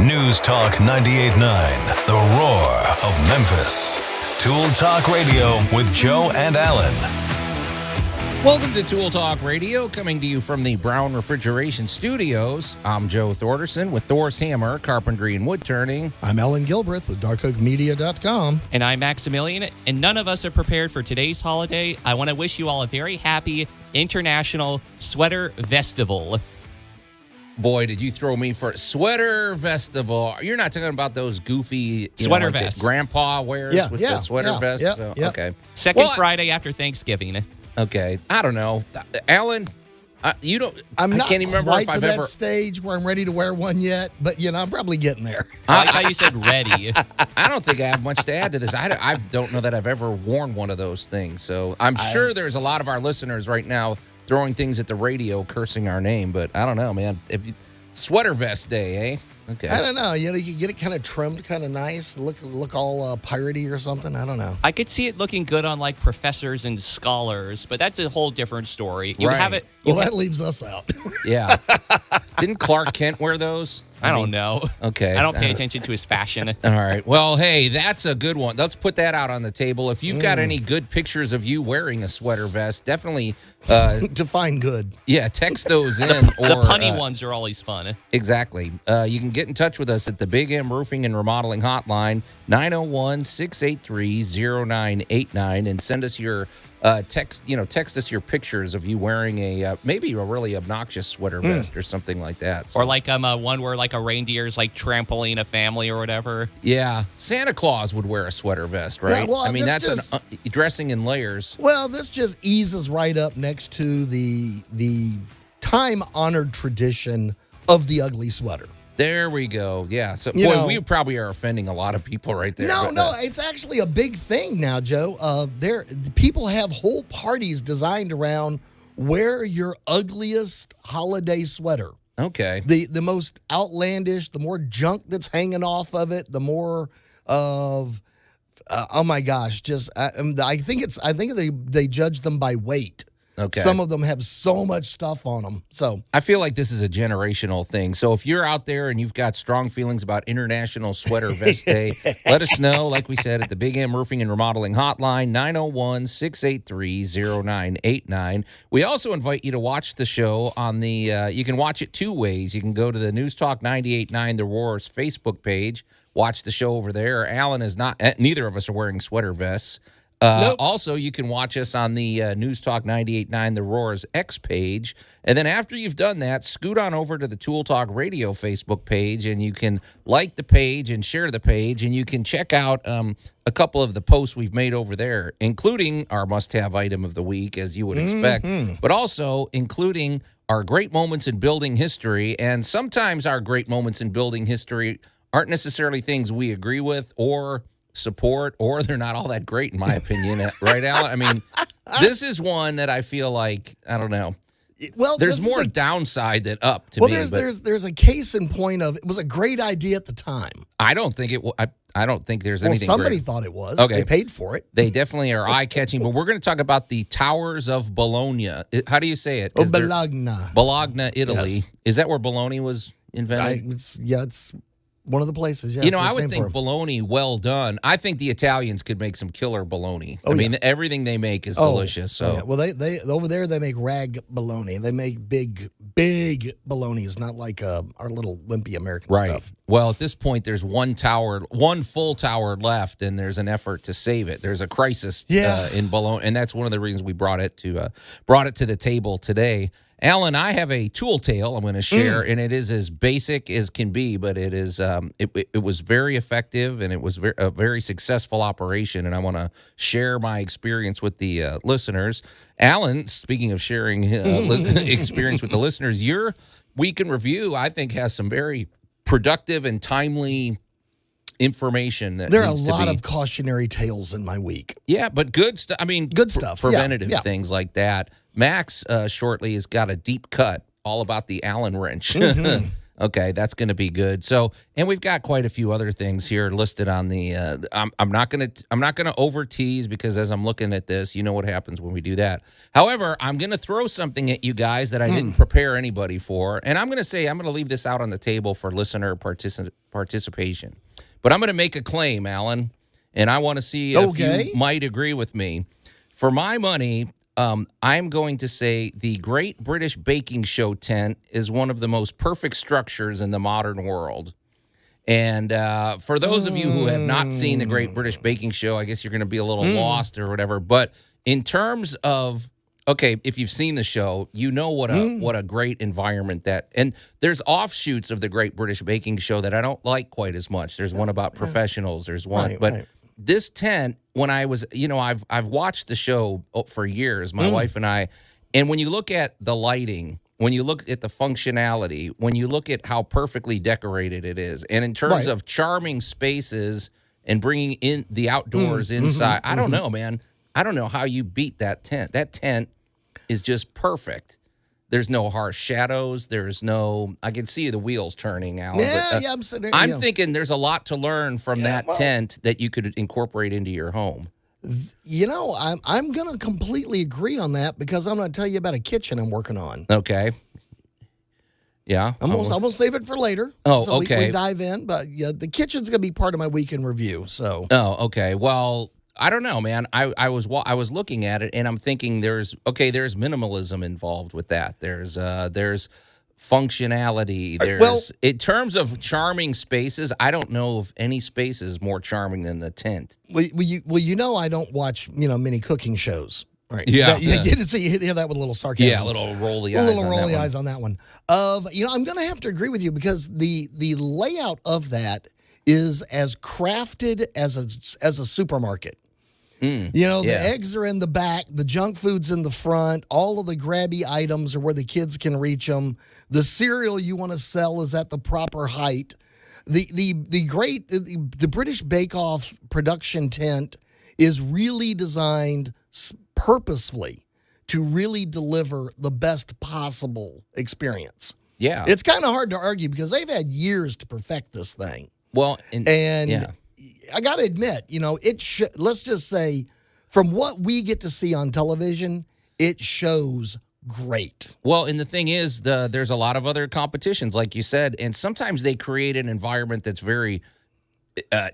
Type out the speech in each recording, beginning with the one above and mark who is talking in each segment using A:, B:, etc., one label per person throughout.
A: News Talk 98.9, the roar of Memphis. Tool Talk Radio with Joe and Allan.
B: Welcome to Tool Talk Radio, coming to you from the Brown Refrigeration Studios. I'm Joe Thorderson with Thor's Hammer, Carpentry and Wood Turning.
C: I'm Alan Gilbreth with darkoakmedia.com.
D: And I'm Maximilian, and none of us are prepared for today's holiday. I want to wish you all a very happy International Sweater Festival.
B: Boy, did you throw me for Sweater Festival. You're not talking about those goofy
D: sweater
B: like
D: vests
B: Grandpa wears with the sweater vest? Okay.
D: Second Friday after Thanksgiving.
B: Okay. I don't know. Alan, you don't.
C: I can't
B: even remember
C: quite
B: if I've
C: to that
B: ever
C: stage where I'm ready to wear one yet, but I'm probably getting there.
D: I like how you said ready.
B: I don't think I have much to add to this. I don't know that I've ever worn one of those things. So I'm sure there's a lot of our listeners right now throwing things at the radio, cursing our name, but I don't know, man. Sweater vest day, eh? Okay.
C: I don't know. You get it kind of trimmed, kind of nice, look all piratey or something. I don't know.
D: I could see it looking good on like professors and scholars, but that's a whole different story. You
B: Right.
D: have it.
C: That leaves us out.
B: Yeah. Didn't Clark Kent wear those?
D: I don't know.
B: Okay.
D: I don't pay attention to his fashion.
B: All right. Well, hey, that's a good one. Let's put that out on the table. If you've got any good pictures of you wearing a sweater vest, definitely
C: Define good.
B: Yeah, text those in.
D: The punny ones are always fun.
B: Exactly. You can get in touch with us at the Big M Roofing and Remodeling Hotline, 901-683-0989, and send us your text us your pictures of you wearing a maybe a really obnoxious sweater vest or something like that. So,
D: Or like one where like a reindeer's like trampling a family or whatever.
B: yeah, Santa Claus would wear a sweater vest, right?
C: Yeah, well,
B: I mean,
C: this
B: that's dressing in layers.
C: Well, this just eases right up next to the time-honored tradition of the ugly sweater.
B: There we go. Yeah. So, we probably are offending a lot of people right there.
C: No, it's actually a big thing now, Joe. People have whole parties designed around wear your ugliest holiday sweater.
B: Okay.
C: The most outlandish, the more junk that's hanging off of it, the more of oh my gosh, I think they judge them by weight.
B: Okay.
C: Some of them have so much stuff on them. So
B: I feel like this is a generational thing. So if you're out there and you've got strong feelings about International Sweater Vest Day, let us know, like we said, at the Big M Roofing and Remodeling Hotline, 901-683-0989. We also invite you to watch the show on you can watch it two ways. You can go to the News Talk 98.9 The Roar's Facebook page, watch the show over there. Alan is not, neither of us are wearing sweater vests.
C: Nope.
B: Also, you can watch us on the News Talk 98.9 The Roar's X page. And then after you've done that, scoot on over to the Tool Talk Radio Facebook page, and you can like the page and share the page, and you can check out a couple of the posts we've made over there, including our must-have item of the week, as you would expect, but also including our great moments in building history. And sometimes our great moments in building history aren't necessarily things we agree with or support, or they're not all that great in my opinion. Right, Alan? I mean, this is one that I feel like, I don't know.
C: Well,
B: there's more downside than up to me.
C: There's a case in point of it was a great idea at the time.
B: I don't think it. I don't think there's anything.
C: Somebody
B: great.
C: thought it was.
B: Okay.
C: They paid for it.
B: They definitely are eye catching. But we're going to talk about the Towers of Bologna. How do you say it?
C: Bologna.
B: Bologna, Italy.
C: Yes.
B: Is that where Bologna was invented?
C: It's one of the places. Yeah,
B: I would think bologna well done. I think the Italians could make some killer bologna. I mean, everything they make is delicious. So,
C: well, they over there they make rag bologna. They make big bolognas, not like our little wimpy American stuff.
B: Well, at this point, there's one full tower left, and there's an effort to save it. There's a crisis in Bologna, and that's one of the reasons we brought it to the table today. Alan, I have a tool tale I'm going to share, and it is as basic as can be, but it is it was very effective, and it was a very successful operation, and I want to share my experience with the listeners. Alan, speaking of sharing experience with the listeners, your week in review, I think, has some very productive and timely information.
C: There are a lot of cautionary tales in my week.
B: Yeah, but good stuff. I mean,
C: good stuff.
B: Preventative things like that. Max shortly has got a deep cut all about the Allen wrench. Okay, that's going to be good. So, and we've got quite a few other things here listed on the. I'm not gonna over tease because as I'm looking at this, you know what happens when we do that. However, I'm going to throw something at you guys that I didn't prepare anybody for, and I'm going to leave this out on the table for listener participation. But I'm going to make a claim, Alan, and I want to see if you might agree with me. For my money, I'm going to say the Great British Baking Show tent is one of the most perfect structures in the modern world. And for those of you who have not seen the Great British Baking Show, I guess you're going to be a little lost or whatever. But in terms of, okay, if you've seen the show, you know what a great environment that. And there's offshoots of the Great British Baking Show that I don't like quite as much. There's one about professionals. There's one, but this tent. When I was, I've watched the show for years, my wife and I, and when you look at the lighting, when you look at the functionality, when you look at how perfectly decorated it is, and in terms of charming spaces and bringing in the outdoors inside, I don't know, man. I don't know how you beat that tent. That tent is just perfect. There's no harsh shadows. There's no. I can see the wheels turning, Alan.
C: Yeah, I'm sitting there.
B: I'm thinking there's a lot to learn from that tent that you could incorporate into your home.
C: I'm going to completely agree on that because I'm going to tell you about a kitchen I'm working on.
B: Okay. Yeah.
C: I'm going to save it for later.
B: Oh,
C: so
B: okay.
C: We dive in, but yeah, the kitchen's going to be part of my weekend review. So.
B: Oh, okay. Well, I don't know, man. I was looking at it and I'm thinking there's minimalism involved with that. There's functionality. There's in terms of charming spaces, I don't know if any space is more charming than the tent.
C: Well, I don't watch many cooking shows. Right.
B: Yeah.
C: You hear that with a little sarcasm.
B: Yeah, a little rolly eyes
C: on that one. I'm going to have to agree with you because the layout of that is as crafted as a supermarket. The eggs are in the back, the junk food's in the front, all of the grabby items are where the kids can reach them. The cereal you want to sell is at the proper height. The British Bake Off production tent is really designed purposefully to really deliver the best possible experience.
B: Yeah.
C: It's kind of hard to argue because they've had years to perfect this thing.
B: Well,
C: I got to admit, let's just say from what we get to see on television, it shows great.
B: Well, and the thing is, there's a lot of other competitions, like you said, and sometimes they create an environment that's very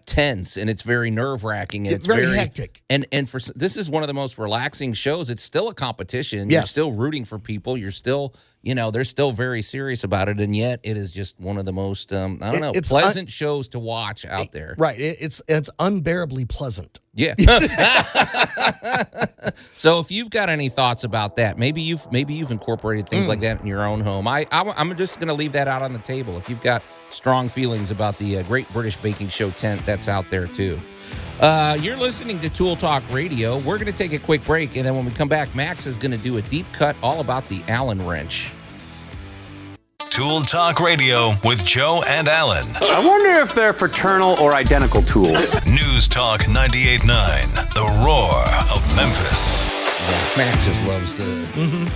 B: tense and it's very nerve-wracking and it's
C: very hectic.
B: And this is one of the most relaxing shows. It's still a competition.
C: Yes.
B: You're still rooting for people. You're still, they're still very serious about it, and yet it is just one of the most pleasant shows to watch out there.
C: Right. It's unbearably pleasant.
B: Yeah. So if you've got any thoughts about that, maybe you've incorporated things like that in your own home. I'm just going to leave that out on the table. If you've got strong feelings about the Great British Baking Show tent, that's out there too. You're listening to Tool Talk Radio. We're going to take a quick break, and then when we come back, Max is going to do a deep cut all about the Allen wrench.
A: Tool Talk Radio with Joe and Allan.
E: I wonder if they're fraternal or identical tools.
A: News Talk 98.9, the roar of Memphis.
B: Yeah, Max just loves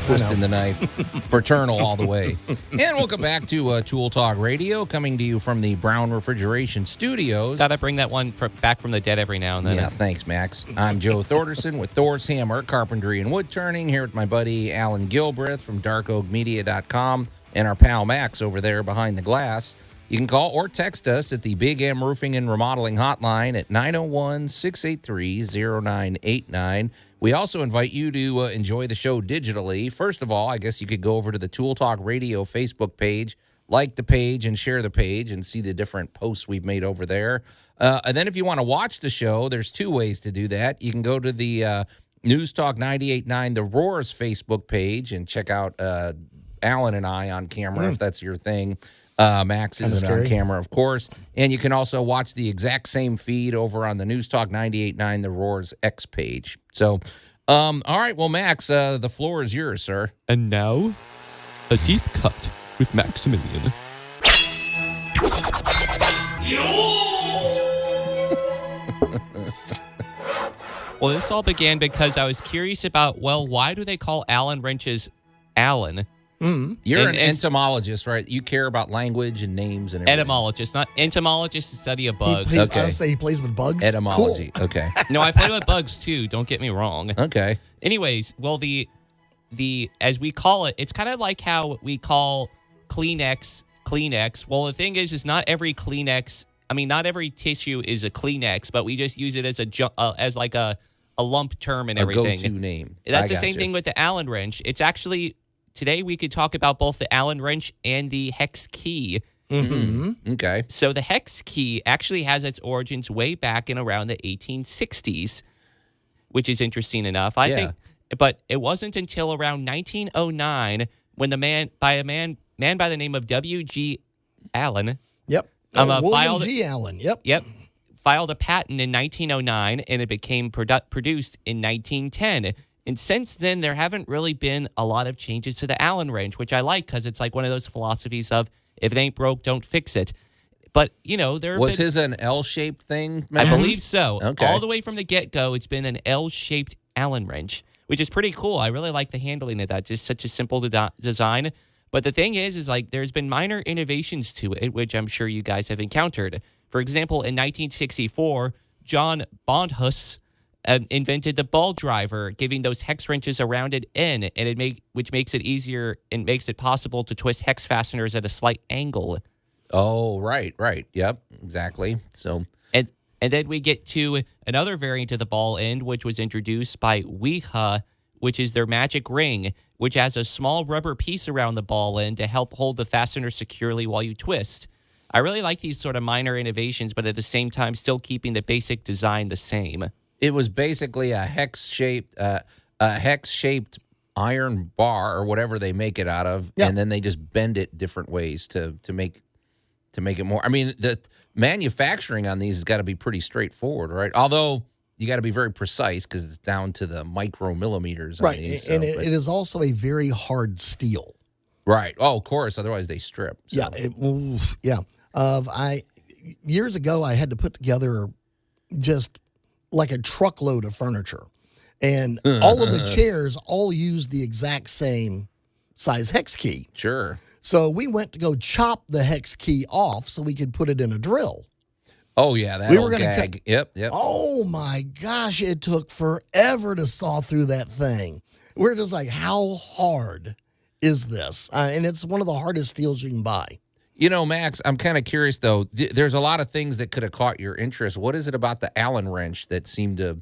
B: twisting the knife. Fraternal all the way. And welcome back to Tool Talk Radio, coming to you from the Brown Refrigeration Studios.
D: Gotta bring that one back from the dead every now and then.
B: Yeah, thanks, Max. I'm Joe Thorderson with Thor's Hammer, Carpentry and Wood Turning, here with my buddy Alan Gilbreth from darkoakmedia.com and our pal Max over there behind the glass. You can call or text us at the Big M Roofing and Remodeling Hotline at 901-683-0989. We also invite you to enjoy the show digitally. First of all, I guess you could go over to the Tool Talk Radio Facebook page, like the page and share the page and see the different posts we've made over there. And then if you want to watch the show, there's two ways to do that. You can go to the News Talk 98.9 The Roar's Facebook page and check out Alan and I on camera, if that's your thing. Max isn't on camera, of course. And you can also watch the exact same feed over on the News Talk 98.9 The Roar's X page. So, all right, well, Max, the floor is yours, sir.
D: And now, a deep cut with Maximilian. Well, this all began because I was curious about, why do they call Allen wrenches Allen?
B: You're an entomologist, right? You care about language and names and everything.
D: Etymologist, not entomologist, the study of bugs.
C: I would say he plays with bugs.
B: Etymology.
C: Cool.
B: Okay.
D: No, I play with bugs too. Don't get me wrong.
B: Okay.
D: Anyways, well, the as we call it, it's kind of like how we call Kleenex. Well, the thing is not every Kleenex. I mean, not every tissue is a Kleenex, but we just use it as a lump term and everything.
B: A go-to name.
D: That's the same thing with the Allen wrench. It's actually today we could talk about both the Allen wrench and the hex key.
B: Mm-hmm. Okay.
D: So the hex key actually has its origins way back in around the 1860s, which is interesting enough. I think, but it wasn't until around 1909 when the man by the name of W.G. Allen.
C: Yep. William G. Allen. Yep.
D: Filed a patent in 1909, and it became produced in 1910. And since then, there haven't really been a lot of changes to the Allen wrench, which I like because it's like one of those philosophies of if it ain't broke, don't fix it. But, there
B: was his an L-shaped thing,
D: I believe so.
B: Okay.
D: All the way from the get-go, it's been an L-shaped Allen wrench, which is pretty cool. I really like the handling of that. Just such a simple design. But the thing is like there's been minor innovations to it, which I'm sure you guys have encountered. For example, in 1964, John Bondhus invented the ball driver, giving those hex wrenches a rounded end, and which makes it easier and makes it possible to twist hex fasteners at a slight angle.
B: Oh, right. Yep, exactly. So,
D: and then we get to another variant of the ball end, which was introduced by Ouija, which is their magic ring, which has a small rubber piece around the ball end to help hold the fastener securely while you twist. I really like these sort of minor innovations, but at the same time, still keeping the basic design the same.
B: It was basically a hex-shaped iron bar or whatever they make it out of, and then they just bend it different ways to make it more. I mean, the manufacturing on these has got to be pretty straightforward, right? Although you got to be very precise because it's down to the micromillimeters on these.
C: And it is also a very hard steel.
B: Right. Oh, of course. Otherwise, they strip. So. Years ago, I had to put together just like a truckload of furniture, and all of the chairs all used the exact same size hex key. Sure.
C: So we went to go chop the hex key off so we could put it in a drill.
B: Oh, yeah, that old gag. Yep.
C: Oh, my gosh, it took forever to saw through that thing. We're just like, how hard is this? And it's one of the hardest steels you can buy.
B: Max, I'm kind of curious, though. There's a lot of things that could have caught your interest. What is it about the Allen wrench that seemed to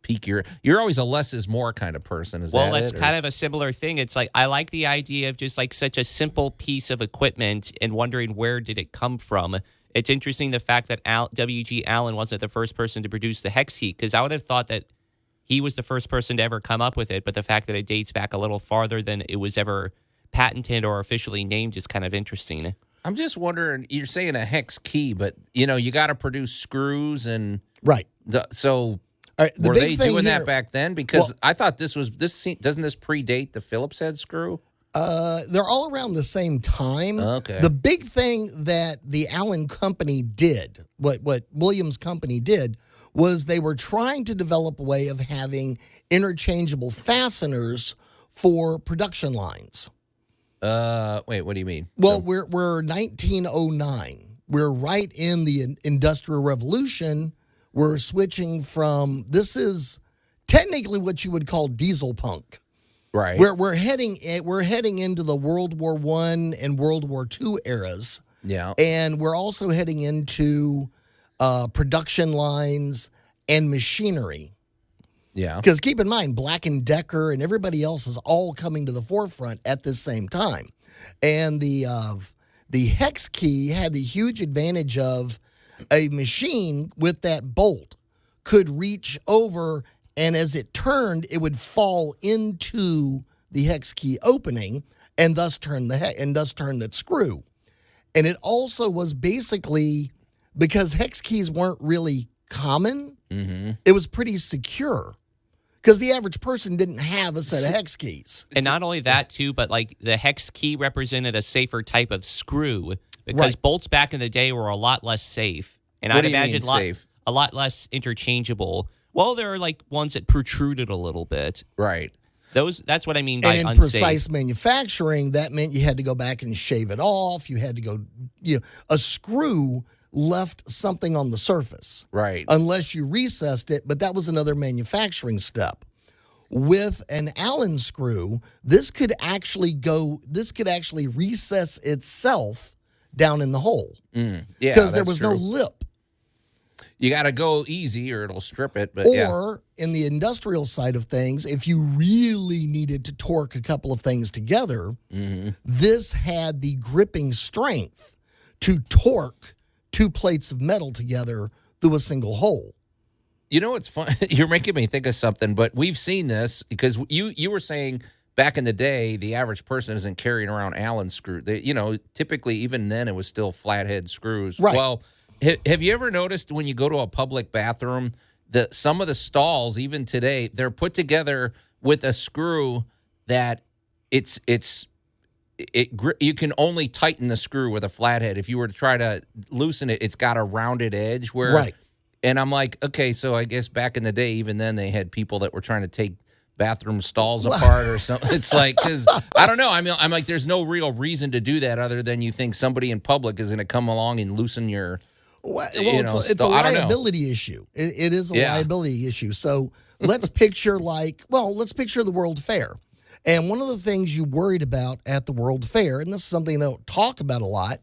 B: pique you're always a less is more kind of person, is that
D: Well, that's kind of a similar thing. It's like I like the idea of just like such a simple piece of equipment and wondering where did it come from. It's interesting the fact that W.G. Allen wasn't the first person to produce the hex key, because I would have thought that he was the first person to ever come up with it, but the fact that it dates back a little farther than it was ever patented or officially named is kind of interesting.
B: I'm just wondering, you're saying a hex key, but, you got to produce screws and...
C: Right.
B: So... were they doing that back then? Because I thought doesn't this predate the Phillips head screw?
C: They're all around the same time.
B: Okay.
C: The big thing that the Allen company did, what Williams company did, was they were trying to develop a way of having interchangeable fasteners for production lines.
B: Wait, what do you mean?
C: Well, we're 1909. We're right in the Industrial Revolution. We're switching from, this is technically what you would call diesel punk.
B: Right.
C: We're heading into the World War I and World War II eras.
B: Yeah.
C: And we're also heading into production lines and machinery.
B: Yeah.
C: Because keep in mind, Black & Decker and everybody else is all coming to the forefront at the same time. And the hex key had the huge advantage of a machine with that bolt could reach over, and as it turned, it would fall into the hex key opening and thus turn that screw. And it also was basically, because hex keys weren't really common, it was pretty secure. Because the average person didn't have a set of hex keys.
D: And not only that, too, but like the hex key represented a safer type of screw, because bolts back in the day were a lot less safe. And I'd imagine a lot less interchangeable. Well, there are like ones that protruded a little bit.
B: Right.
D: That's what I mean by
C: and in
D: unsafe.
C: precise manufacturing, that meant you had to go back and shave it off. You had to go, a screw left something on the surface.
B: Right.
C: Unless you recessed it, but that was another manufacturing step. With an Allen screw, this could actually recess itself down in the hole.
B: Yeah,
C: because there was
B: true.
C: no lip.
B: You got to go easy or it'll strip it. But
C: Or in the industrial side of things, if you really needed to torque a couple of things together, this had the gripping strength to torque 2 plates of metal together through a single hole.
B: You know what's fun? You're making me think of something, but we've seen this because you were saying back in the day, the average person isn't carrying around Allen screw. Typically, even then, it was still flathead screws.
C: Right.
B: Well, have you ever noticed when you go to a public bathroom that some of the stalls, even today, they're put together with a screw that you can only tighten the screw with a flathead. If you were to try to loosen it, it's got a rounded edge where.
C: Right.
B: And I'm like, okay, so I guess back in the day, even then, they had people that were trying to take bathroom stalls apart or something. It's like, because I don't know. I mean, I'm like, there's no real reason to do that other than you think somebody in public is going to come along and loosen your.
C: Well, it's a liability issue. It is a liability issue. So let's picture the World Fair. And one of the things you worried about at the World Fair, and this is something I don't talk about a lot,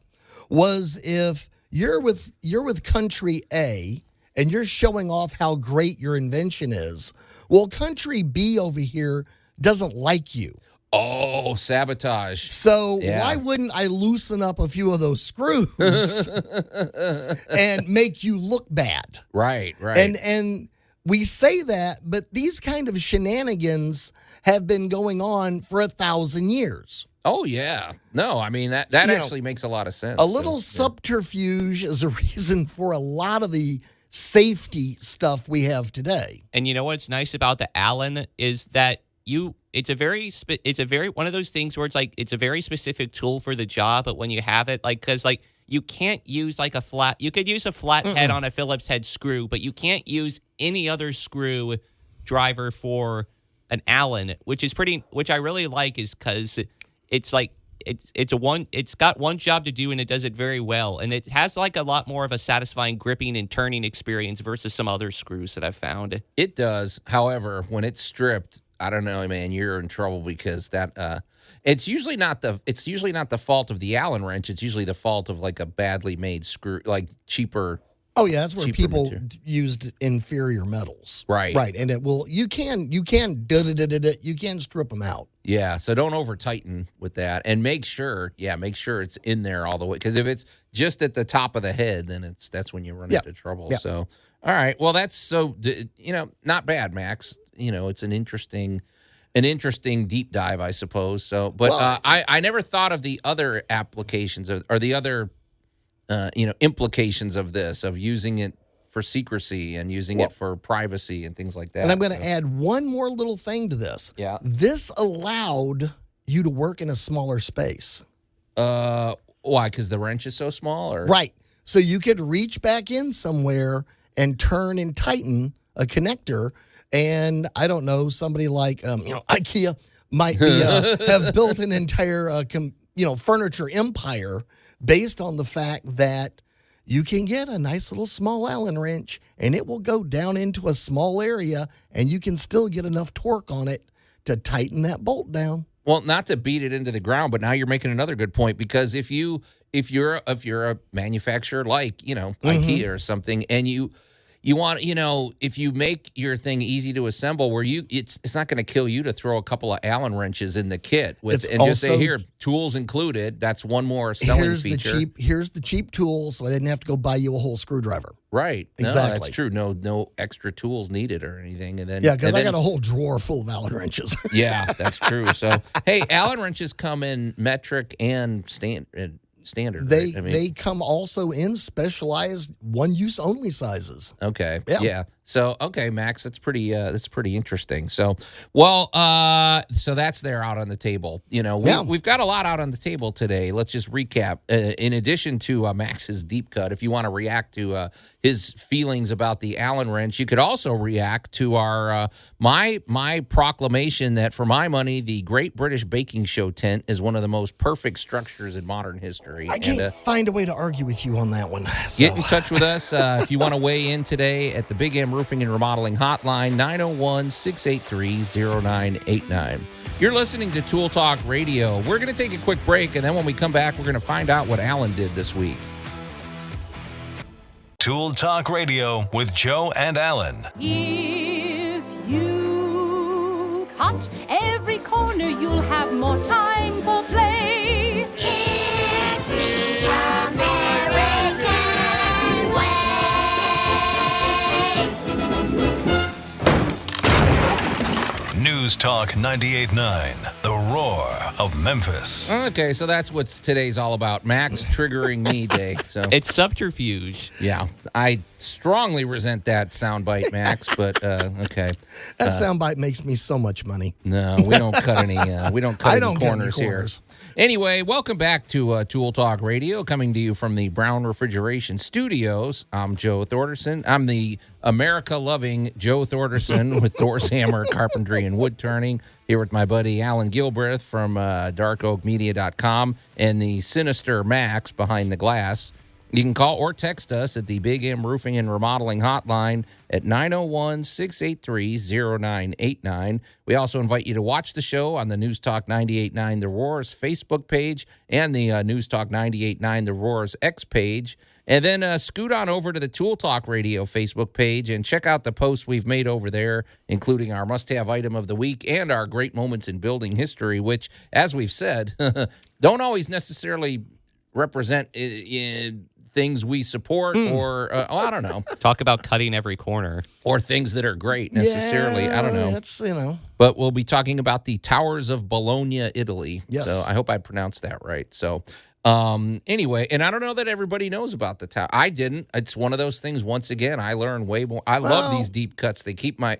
C: was if you're with country A and you're showing off how great your invention is, well, country B over here doesn't like you.
B: Oh, sabotage.
C: So why wouldn't I loosen up a few of those screws and make you look bad?
B: Right.
C: And we say that, but these kind of shenanigans have been going on for 1,000 years.
B: Oh, yeah. No, I mean, that actually makes a lot of sense.
C: A little subterfuge is a reason for a lot of the safety stuff we have today.
D: And you know what's nice about the Allen is that it's a very one of those things where it's like it's a very specific tool for the job, but when you have it, because you can't use you could use a flat head on a Phillips head screw, but you can't use any other screw driver for an Allen, which I really like, is because it's like it's got one job to do and it does it very well, and it has a lot more of a satisfying gripping and turning experience versus some other screws that I've found.
B: It does. However, when it's stripped, I don't know, man, you're in trouble because that it's usually not the fault of the Allen wrench. It's usually the fault of a badly made screw, cheaper.
C: Oh yeah, that's where people
B: material.
C: used inferior metals.
B: Right.
C: And you can strip them out.
B: Yeah, so don't over tighten with that, and make sure it's in there all the way, because if it's just at the top of the head, then that's when you run into trouble.
C: Yep.
B: So, all right, well, that's not bad, Max. It's an interesting deep dive, I suppose. So, but I never thought of the other applications or the other implications of this, of using it for secrecy and using it for privacy and things like that.
C: And I'm going to add one more little thing to this.
B: Yeah.
C: This allowed you to work in a smaller space.
B: Why? Because the wrench is so small, or
C: right? So you could reach back in somewhere and turn and tighten a connector. And I don't know, somebody like IKEA might be have built an entire furniture empire based on the fact that you can get a nice little small Allen wrench and it will go down into a small area and you can still get enough torque on it to tighten that bolt down.
B: Well, not to beat it into the ground, but now you're making another good point, because if you're a manufacturer like IKEA or something, and you want, if you make your thing easy to assemble, where it's not going to kill you to throw a couple of Allen wrenches in the kit just say, here, tools included. That's one more selling feature.
C: Here's the cheap tool, so I didn't have to go buy you a whole screwdriver.
B: Right.
C: Exactly.
B: No, that's true. No extra tools needed or anything. And then
C: because I got a whole drawer full of Allen wrenches.
B: Yeah, that's true. So, hey, Allen wrenches come in metric and standard.
C: They come also in specialized one-use only sizes.
B: Okay.
C: Yeah.
B: Yeah. So, okay, Max, that's pretty interesting. So, well, so that's there out on the table. We've got a lot out on the table today. Let's just recap. In addition to Max's deep cut, if you want to react to his feelings about the Allen wrench, you could also react to our my proclamation that, for my money, the Great British Baking Show tent is one of the most perfect structures in modern history.
C: I can't find a way to argue with you on that one. So.
B: Get in touch with us if you want to weigh in today at the Big M Roofing and Remodeling Hotline, 901-683-0989. You're listening to Tool Talk Radio. We're going to take a quick break, and then when we come back, we're going to find out what Allen did this week.
A: Tool Talk Radio with Joe and Allan.
F: If you cut every corner, you'll have more time for play. It's the American way.
A: News Talk 98.9, the roar of Memphis.
B: Okay, so that's what today's all about. Max triggering me day. So
D: It's subterfuge.
B: yeah, I strongly resent that soundbite, Max. But okay,
C: That soundbite makes me so much money.
B: no, we don't cut any. We don't cut
C: I
B: any
C: don't cut any
B: corners here.
C: corners.
B: Anyway, welcome back to Tool Talk Radio, coming to you from the Brown Refrigeration Studios. I'm Joe Thorderson. I'm the America-loving Joe Thorderson with Thor's Hammer Carpentry and Wood Turning, here with my buddy Alan Gilbreth from darkoakmedia.com and the sinister Max behind the glass. You can call or text us at the Big M Roofing and Remodeling Hotline at 901-683-0989. We also invite you to watch the show on the News Talk 98.9 The Roar's Facebook page and the News Talk 98.9 The Roar's X page. And then scoot on over to the Tool Talk Radio Facebook page and check out the posts we've made over there, including our must-have item of the week and our great moments in building history, which, as we've said, don't always necessarily represent things we support or, I don't know.
D: Talk about cutting every corner.
B: Or things that are great necessarily. I don't know.
C: That's,
B: But we'll be talking about the Towers of Bologna, Italy.
C: Yes.
B: So I hope I pronounced that right. So anyway, and I don't know that everybody knows about the tower. I didn't. It's one of those things, once again, I learn way more. I love these deep cuts. They keep me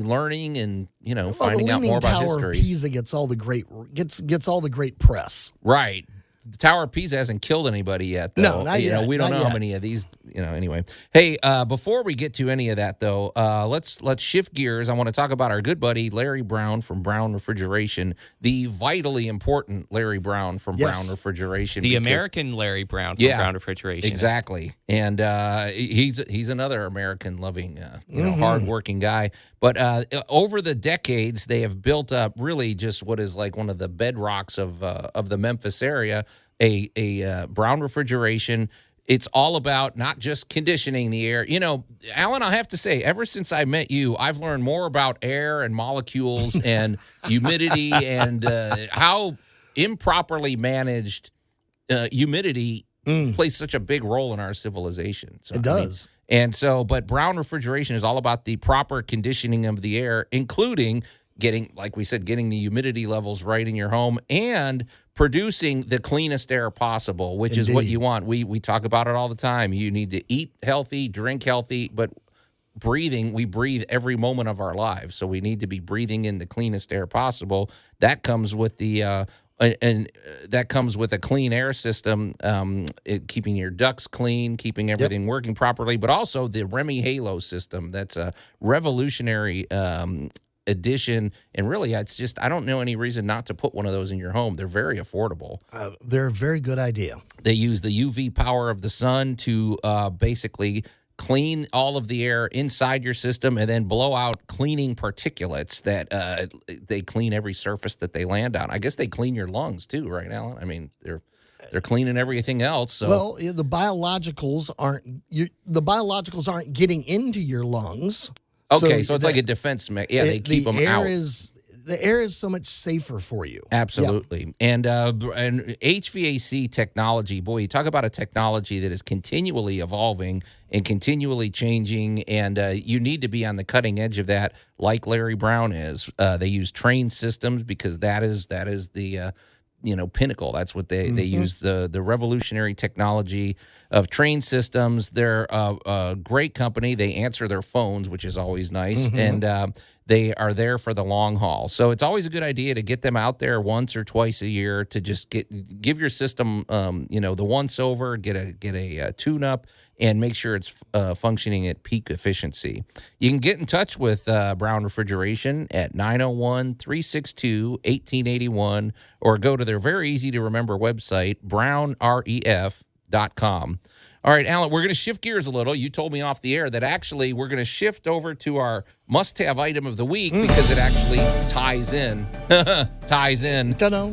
B: learning and, finding out more about
C: history. The Tower of Pisa gets all the great press.
B: Right. The Tower of Pisa hasn't killed anybody yet, though.
C: No, not yet.
B: We don't
C: Not
B: know how
C: yet.
B: many of these, anyway. Hey, before we get to any of that, though, let's shift gears. I want to talk about our good buddy, Larry Brown from Brown Refrigeration, the vitally important Larry Brown from Brown Refrigeration.
D: The American Larry Brown from Brown Refrigeration.
B: Exactly. And he's another American-loving, hardworking guy. But over the decades, they have built up really just what is like one of the bedrocks of the Memphis area, a Brown Refrigeration. It's all about not just conditioning the air. Alan, I have to say, ever since I met you, I've learned more about air and molecules and humidity and how improperly managed humidity plays such a big role in our civilization. So,
C: It does.
B: But Brown Refrigeration is all about the proper conditioning of the air, including getting the humidity levels right in your home and producing the cleanest air possible, which is what you want. We talk about it all the time. You need to eat healthy, drink healthy, but we breathe every moment of our lives. So we need to be breathing in the cleanest air possible. That comes with that comes with a clean air system, keeping your ducts clean, keeping everything working properly, but also the Remy Halo system. That's a revolutionary addition, and really, it's just I don't know any reason not to put one of those in your home. They're very affordable.
C: They're a very good idea.
B: They use the UV power of the sun to basically clean all of the air inside your system and then blow out cleaning particulates that they clean every surface that they land on. I guess they clean your lungs too, right, Alan? I mean, they're cleaning everything else. So.
C: Well, the biologicals aren't getting into your lungs.
B: Okay, so it's like a defense mechanism. Yeah, they keep them out.
C: The air is so much safer for you.
B: Absolutely. Yeah. And HVAC technology, boy, you talk about a technology that is continually evolving and continually changing, and you need to be on the cutting edge of that like Larry Brown is. They use trained systems because that is the pinnacle. That's what they use, the revolutionary technology of train systems. They're a great company. They answer their phones, which is always nice, and they are there for the long haul. So it's always a good idea to get them out there once or twice a year to just give your system, the once over, get a tune up, and make sure it's functioning at peak efficiency. You can get in touch with Brown Refrigeration at 901-362-1881 or go to their very easy-to-remember website, brownref.com. All right, Alan, we're going to shift gears a little. You told me off the air that actually we're going to shift over to our must-have item of the week because it actually ties in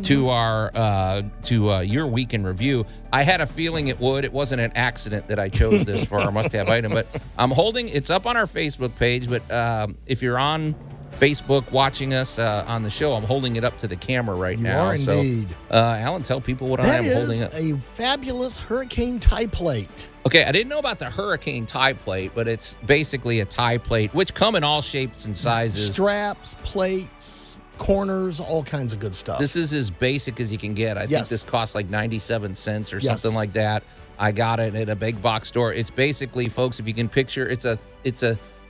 B: to our your week in review. I had a feeling it would. It wasn't an accident that I chose this for our must-have item, but it's up on our Facebook page, but if you're on Facebook watching us on the show, I'm holding it up to the camera right now.
C: You are indeed.
B: So, Alan, tell people what I am holding up.
C: That is a fabulous hurricane tie plate.
B: Okay, I didn't know about the hurricane tie plate, but it's basically a tie plate, which come in all shapes and sizes.
C: Straps, plates, corners, all kinds of good stuff.
B: This is as basic as you can get. I think this costs like 97 cents or something like that. I got it at a big box store. It's basically, folks, if you can picture, it's a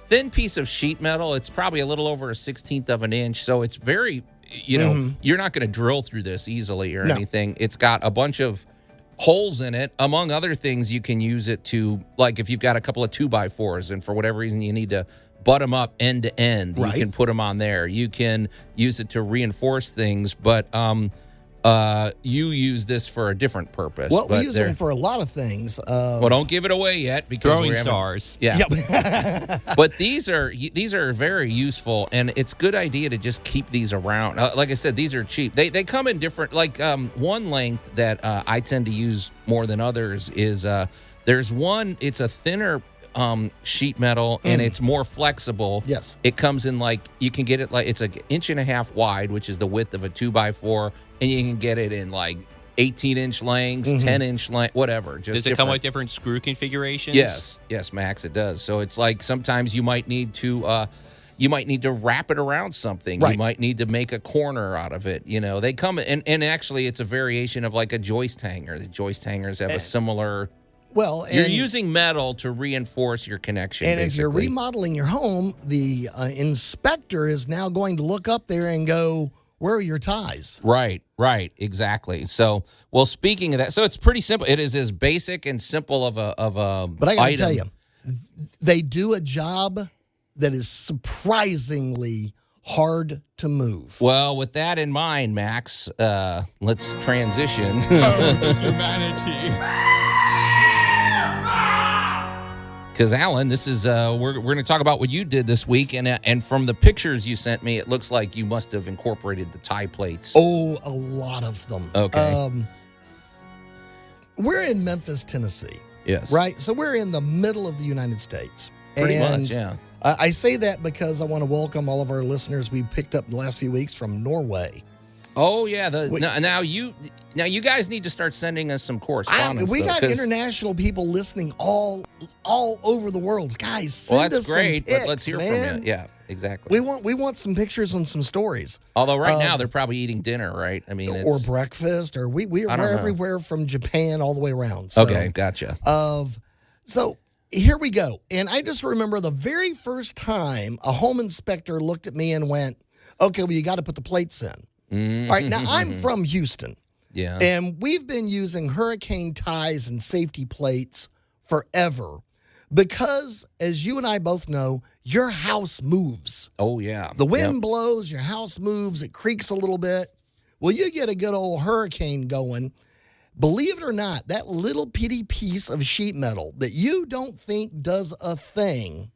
B: thin piece of sheet metal. It's probably a little over a 1/16 of an inch. So it's very, you're not going to drill through this easily or anything. It's got a bunch of holes in it. Among other things, you can use it to, like if you've got a couple of 2x4s and for whatever reason you need to butt them up end to end, you can put them on there. You can use it to reinforce things, but you use this for a different purpose.
C: Well, we use them for a lot of things.
B: Well, don't give it away yet because
D: throwing stars.
B: Yeah. But these are very useful, and it's a good idea to just keep these around. Like I said, these are cheap. They come in different. Like one length that I tend to use more than others is there's one. It's a thinner sheet metal and it's more flexible.
C: Yes.
B: It comes in you can get it it's an 1.5 inches wide, which is the width of a 2x4, and you can get it in 18-inch lengths, 10-inch length, whatever.
D: Does it come with different screw configurations?
B: Yes, Max, it does. So it's sometimes you might need to wrap it around something.
C: Right.
B: You might need to make a corner out of it. They come and actually it's a variation of a joist hanger. The joist hangers have a similar.
C: Well,
B: you're using metal to reinforce your connection.
C: And
B: basically.
C: if you're remodeling your home, the inspector is now going to look up there and go, "Where are your ties?"
B: Right, exactly. So, well, speaking of that, so it's pretty simple. It is as basic and simple of a.
C: But I got to tell you, they do a job that is surprisingly hard to move.
B: Well, with that in mind, Max, let's transition.
D: Humanity.
B: Because Alan, this is we're going to talk about what you did this week, and from the pictures you sent me, it looks like you must have incorporated the tie plates.
C: Oh, a lot of them.
B: Okay.
C: We're in Memphis, Tennessee.
B: Yes.
C: Right? So we're in the middle of the United States.
B: Pretty much, yeah.
C: I say that because I want to welcome all of our listeners we picked up in the last few weeks from Norway.
B: Oh yeah, now you guys need to start sending us some correspondence.
C: We got international people listening all over the world. Guys, send us some pics,
B: but let's hear from you. Yeah, exactly.
C: We want some pictures and some stories.
B: Although right now they're probably eating dinner, right? I mean,
C: or breakfast, or we're everywhere from Japan all the way around. So,
B: okay, gotcha.
C: So here we go, and I just remember the very first time a home inspector looked at me and went, "Okay, well you got to put the plates in." All right, now I'm from Houston.
B: Yeah.
C: And we've been using hurricane ties and safety plates forever because, as you and I both know, your house moves.
B: Oh, yeah.
C: The wind blows, your house moves, it creaks a little bit. Well, you get a good old hurricane going. Believe it or not, that little bitty piece of sheet metal that you don't think does a thing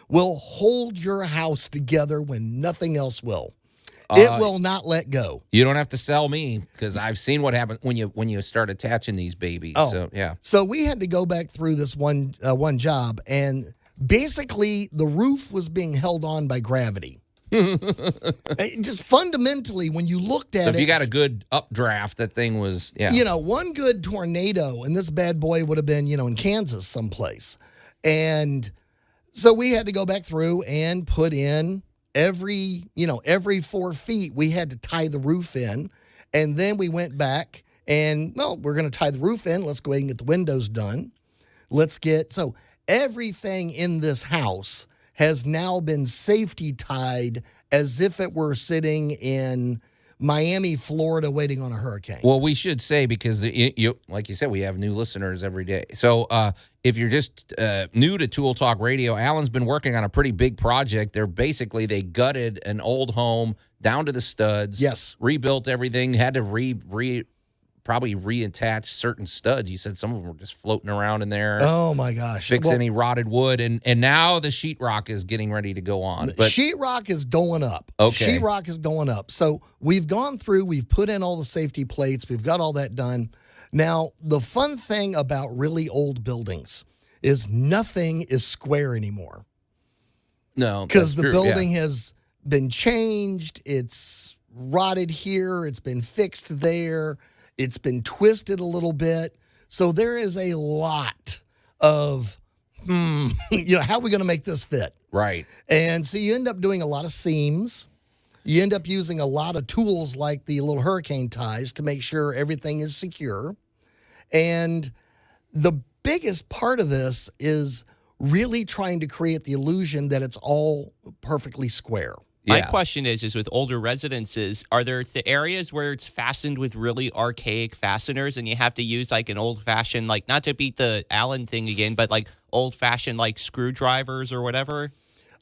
C: will hold your house together when nothing else will. It will not let go.
B: You don't have to sell me because I've seen what happens when you start attaching these babies.
C: Oh,
B: so, yeah.
C: So we had to go back through this one job, and basically the roof was being held on by gravity. Just fundamentally, when you looked at it,
B: if you got a good updraft, that thing was
C: one good tornado, and this bad boy would have been in Kansas someplace, and so we had to go back through and put in. Every 4 feet, we had to tie the roof in, And then we went back and, well, we're going to tie the roof in. Let's go ahead and get the windows done. So everything in this house has now been safety tied as if it were sitting in Miami, Florida, waiting on a hurricane.
B: Well, we should say, because you like you said, we have new listeners every day. So if you're just new to Tool Talk Radio, Alan's been working on a pretty big project. They gutted an old home down to the studs.
C: Yes.
B: Rebuilt everything. Had to probably reattach certain studs. He said some of them were just floating around in there.
C: Oh my gosh!
B: Fix any rotted wood, and now the sheetrock is getting ready to go on. But
C: sheetrock is going up.
B: Okay,
C: sheetrock is going up. So we've gone through. We've put in all the safety plates. We've got all that done. Now the fun thing about really old buildings is nothing is square anymore.
B: No,
C: because the building has been changed. It's rotted here. It's been fixed there. It's been twisted a little bit. So there is a lot of, how are we going to make this fit?
B: Right.
C: And so you end up doing a lot of seams. You end up using a lot of tools like the little hurricane ties to make sure everything is secure. And the biggest part of this is really trying to create the illusion that it's all perfectly square.
D: My
B: Yeah.
D: question is with older residences, are there the areas where it's fastened with really archaic fasteners and you have to use like an old-fashioned, like not to beat the Allen thing again, but like old-fashioned like screwdrivers or whatever?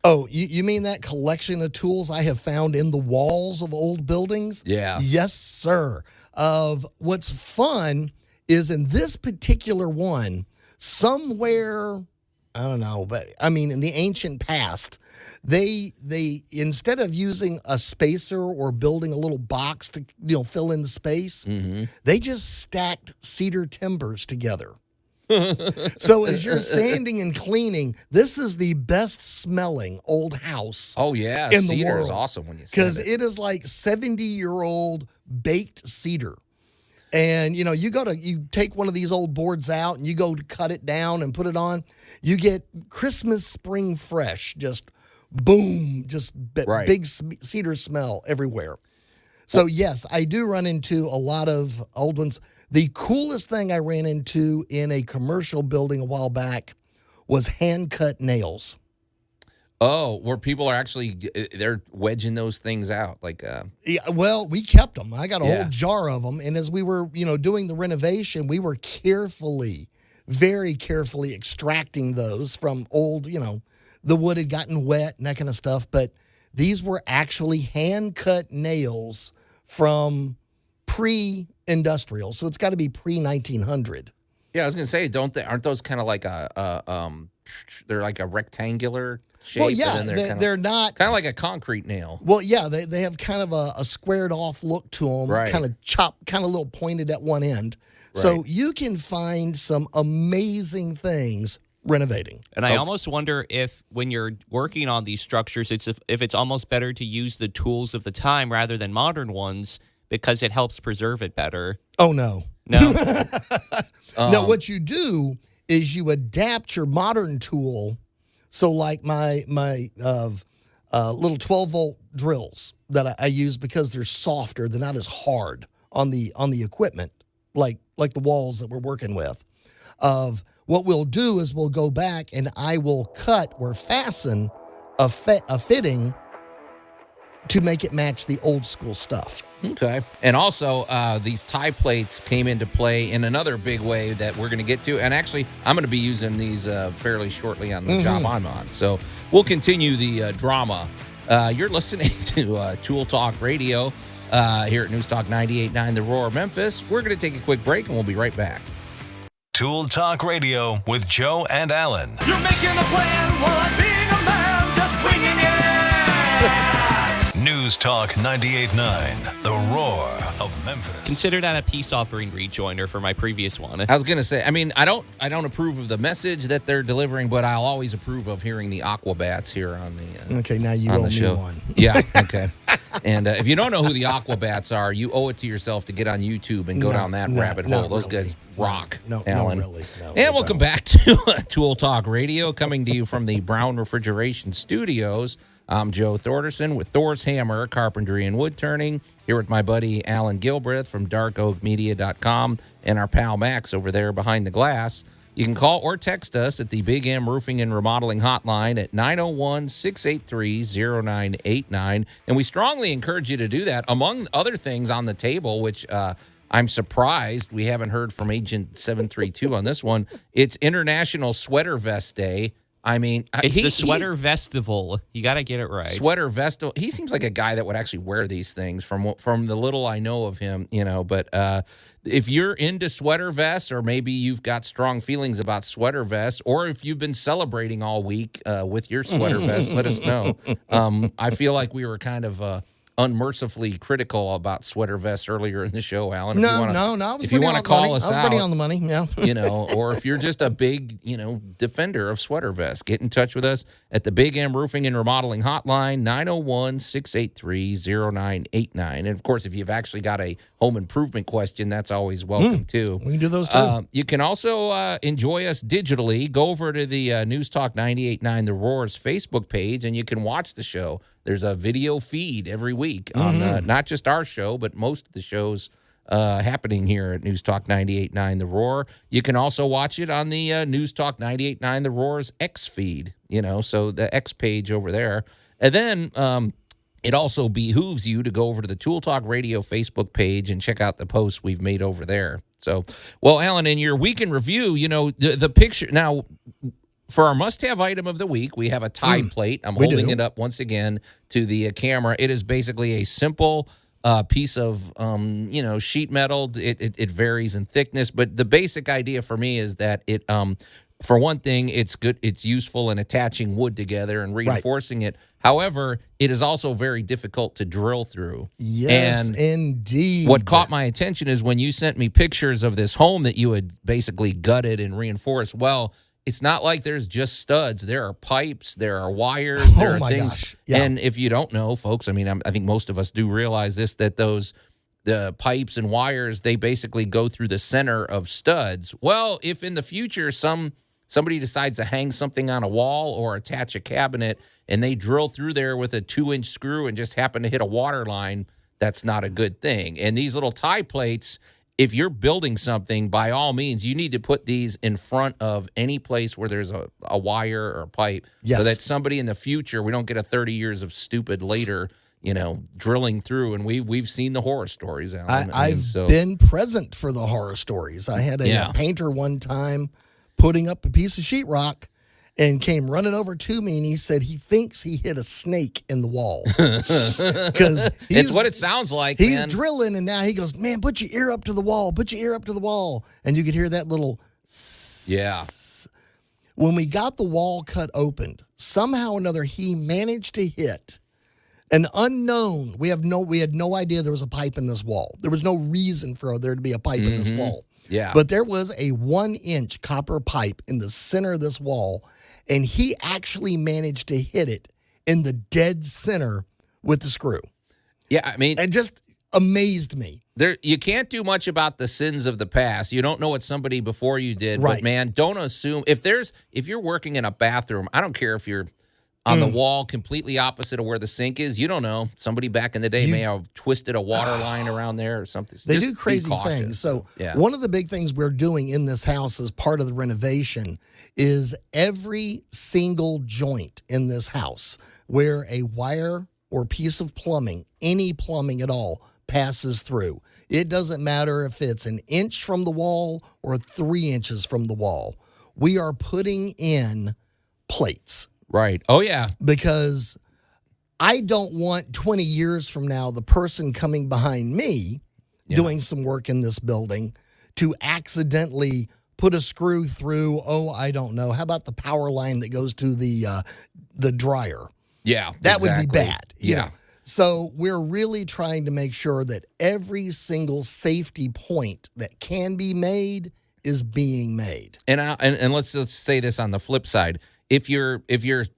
C: Oh, you mean that collection of tools I have found in the walls of old buildings?
B: Yeah.
C: Yes, sir. What's fun is in this particular one, somewhere, I don't know, but I mean, in the ancient past, they instead of using a spacer or building a little box to fill in the space, they just stacked cedar timbers together. So as you're sanding and cleaning, this is the best smelling old house.
B: Oh yeah,
C: in the
B: cedar
C: world.
B: is awesome when you
C: Because
B: sand
C: it is like 70-year-old baked cedar. And, you take one of these old boards out and you go to cut it down and put it on. You get Christmas spring fresh, just boom, just
B: Right.
C: big cedar smell everywhere. So, yes, I do run into a lot of old ones. The coolest thing I ran into in a commercial building a while back was hand-cut nails.
B: Oh, where people are actually they're wedging those things out like
C: Yeah, well, we kept them. I got a
B: Yeah.
C: whole jar of them, and as we were, doing the renovation, we were very carefully extracting those from old, the wood had gotten wet and that kind of stuff. But these were actually hand-cut nails from pre-industrial, so it's got to be pre-1900.
B: Yeah, I was gonna say, aren't those kind of like they're like a rectangular shape?
C: Well, yeah,
B: and then
C: they're not
B: kind of like a concrete nail.
C: Well, yeah, they have kind of a squared off look to them,
B: Right.
C: kind of chopped, kind of a little pointed at one end. So
B: Right.
C: you can find some amazing things renovating.
D: And I almost wonder if when you're working on these structures, if it's almost better to use the tools of the time rather than modern ones because it helps preserve it better.
C: Oh, no.
D: No?
C: No, what you do is you adapt your modern tool. So like my little 12-volt drills that I use because they're softer, they're not as hard on the equipment like the walls that we're working with. What we'll do is we'll go back and I will cut or fasten a fitting to make it match the old school stuff.
B: Okay. And also, these tie plates came into play in another big way that we're going to get to. And actually, I'm going to be using these fairly shortly on the job I'm on. So we'll continue the drama. You're listening to Tool Talk Radio here at News Talk 98.9 The Roar, Memphis. We're going to take a quick break, and we'll be right back.
A: Tool Talk Radio with Joe and Allan.
G: You're making a plan while I'm being a man, just winging it.
A: News Talk 98.9 The Roar of Memphis.
D: Consider that a peace offering rejoiner for my previous one.
B: I was going to say, I mean, I don't approve of the message that they're delivering, but I'll always approve of hearing the Aquabats here on the
C: Okay, now you
B: on
C: owe
B: the
C: me
B: show.
C: one.
B: Yeah, okay. And if you don't know who the Aquabats are, you owe it to yourself to get on YouTube and go down that rabbit hole.
C: not
B: Those
C: really.
B: guys rock,
C: No,
B: Alan.
C: really. No,
B: And
C: they
B: welcome
C: don't.
B: back to Tool Talk Radio, coming to you from the Brown Refrigeration Studios. I'm Joe Thorderson with Thor's Hammer, Carpentry and Wood Turning, here with my buddy Alan Gilbreth from darkoakmedia.com and our pal Max over there behind the glass. You can call or text us at the Big M Roofing and Remodeling Hotline at 901-683-0989. And we strongly encourage you to do that. Among other things on the table, which I'm surprised we haven't heard from Agent 732 on this one, it's International Sweater Vest Day. I mean,
D: it's the Sweater Festival. You got to get it right.
B: Sweater Festival. He seems like a guy that would actually wear these things from the little I know of him, But if you're into sweater vests, or maybe you've got strong feelings about sweater vests, or if you've been celebrating all week with your sweater vest, let us know. I feel like we were kind of unmercifully critical about sweater vests earlier in the show, Alan. If you want to call us out,
C: I was pretty on the money, yeah.
B: Or if you're just a big, defender of sweater vests, get in touch with us at the Big M Roofing and Remodeling Hotline, 901-683-0989. And, of course, if you've actually got a home improvement question, that's always welcome, too.
C: We can do those, too.
B: You can also enjoy us digitally. Go over to the News Talk 98.9 The Roar's Facebook page, and you can watch the show. There's a video feed every week on not just our show, but most of the shows happening here at News Talk 98.9 The Roar. You can also watch it on the News Talk 98.9 The Roar's X feed, so the X page over there. And then it also behooves you to go over to the Tool Talk Radio Facebook page and check out the posts we've made over there. So, well, Alan, in your week in review, the picture now. For our must-have item of the week, we have a tie plate. I'm holding it up once again to the camera. It is basically a simple piece of, sheet metal. It varies in thickness, but the basic idea for me is that it, for one thing, it's good. It's useful in attaching wood together and reinforcing it. However, it is also very difficult to drill through.
C: Yes, indeed.
B: What caught my attention is when you sent me pictures of this home that you had basically gutted and reinforced. Well, it's not like there's just studs. There are pipes. There are wires. There are things.
C: Gosh. Yeah.
B: And if you don't know, folks, I think most of us do realize this, that the pipes and wires, they basically go through the center of studs. Well, if in the future somebody decides to hang something on a wall or attach a cabinet and they drill through there with a 2-inch screw and just happen to hit a water line, that's not a good thing. And these little tie plates, if you're building something, by all means, you need to put these in front of any place where there's a wire or a pipe, so that somebody in the future, we don't get a 30 years of stupid later, drilling through. And we've seen the horror stories, Alan.
C: I've been present for the horror stories. I had a painter one time putting up a piece of sheetrock and came running over to me, and he said he thinks he hit a snake in the wall. Because
B: it's what it sounds like,
C: He's drilling, and now he goes, man, put your ear up to the wall. Put your ear up to the wall. And you could hear that little...
B: Yeah.
C: When we got the wall cut opened, somehow or another, he managed to hit an unknown. We had no idea there was a pipe in this wall. There was no reason for there to be a pipe in this wall.
B: Yeah.
C: But there was a 1-inch copper pipe in the center of this wall, and he actually managed to hit it in the dead center with the screw.
B: Yeah,
C: it just amazed me.
B: You can't do much about the sins of the past. You don't know what somebody before you did.
C: Right.
B: But, man, don't assume. If you're working in a bathroom, I don't care if you're on the wall completely opposite of where the sink is. You don't know. Somebody back in the day may have twisted a water line around there or something.
C: They
B: Just
C: do crazy
B: be cautious.
C: things. So one of the big things we're doing in this house as part of the renovation is every single joint in this house where a wire or piece of plumbing, any plumbing at all, passes through. It doesn't matter if it's an inch from the wall or 3 inches from the wall. We are putting in plates.
B: Right. Oh, yeah.
C: Because I don't want 20 years from now the person coming behind me doing some work in this building to accidentally put a screw through, I don't know. How about the power line that goes to the dryer?
B: Yeah.
C: That would be bad. You
B: Yeah.
C: know? So we're really trying to make sure that every single safety point that can be made is being made.
B: And let's say this on the flip side. If you're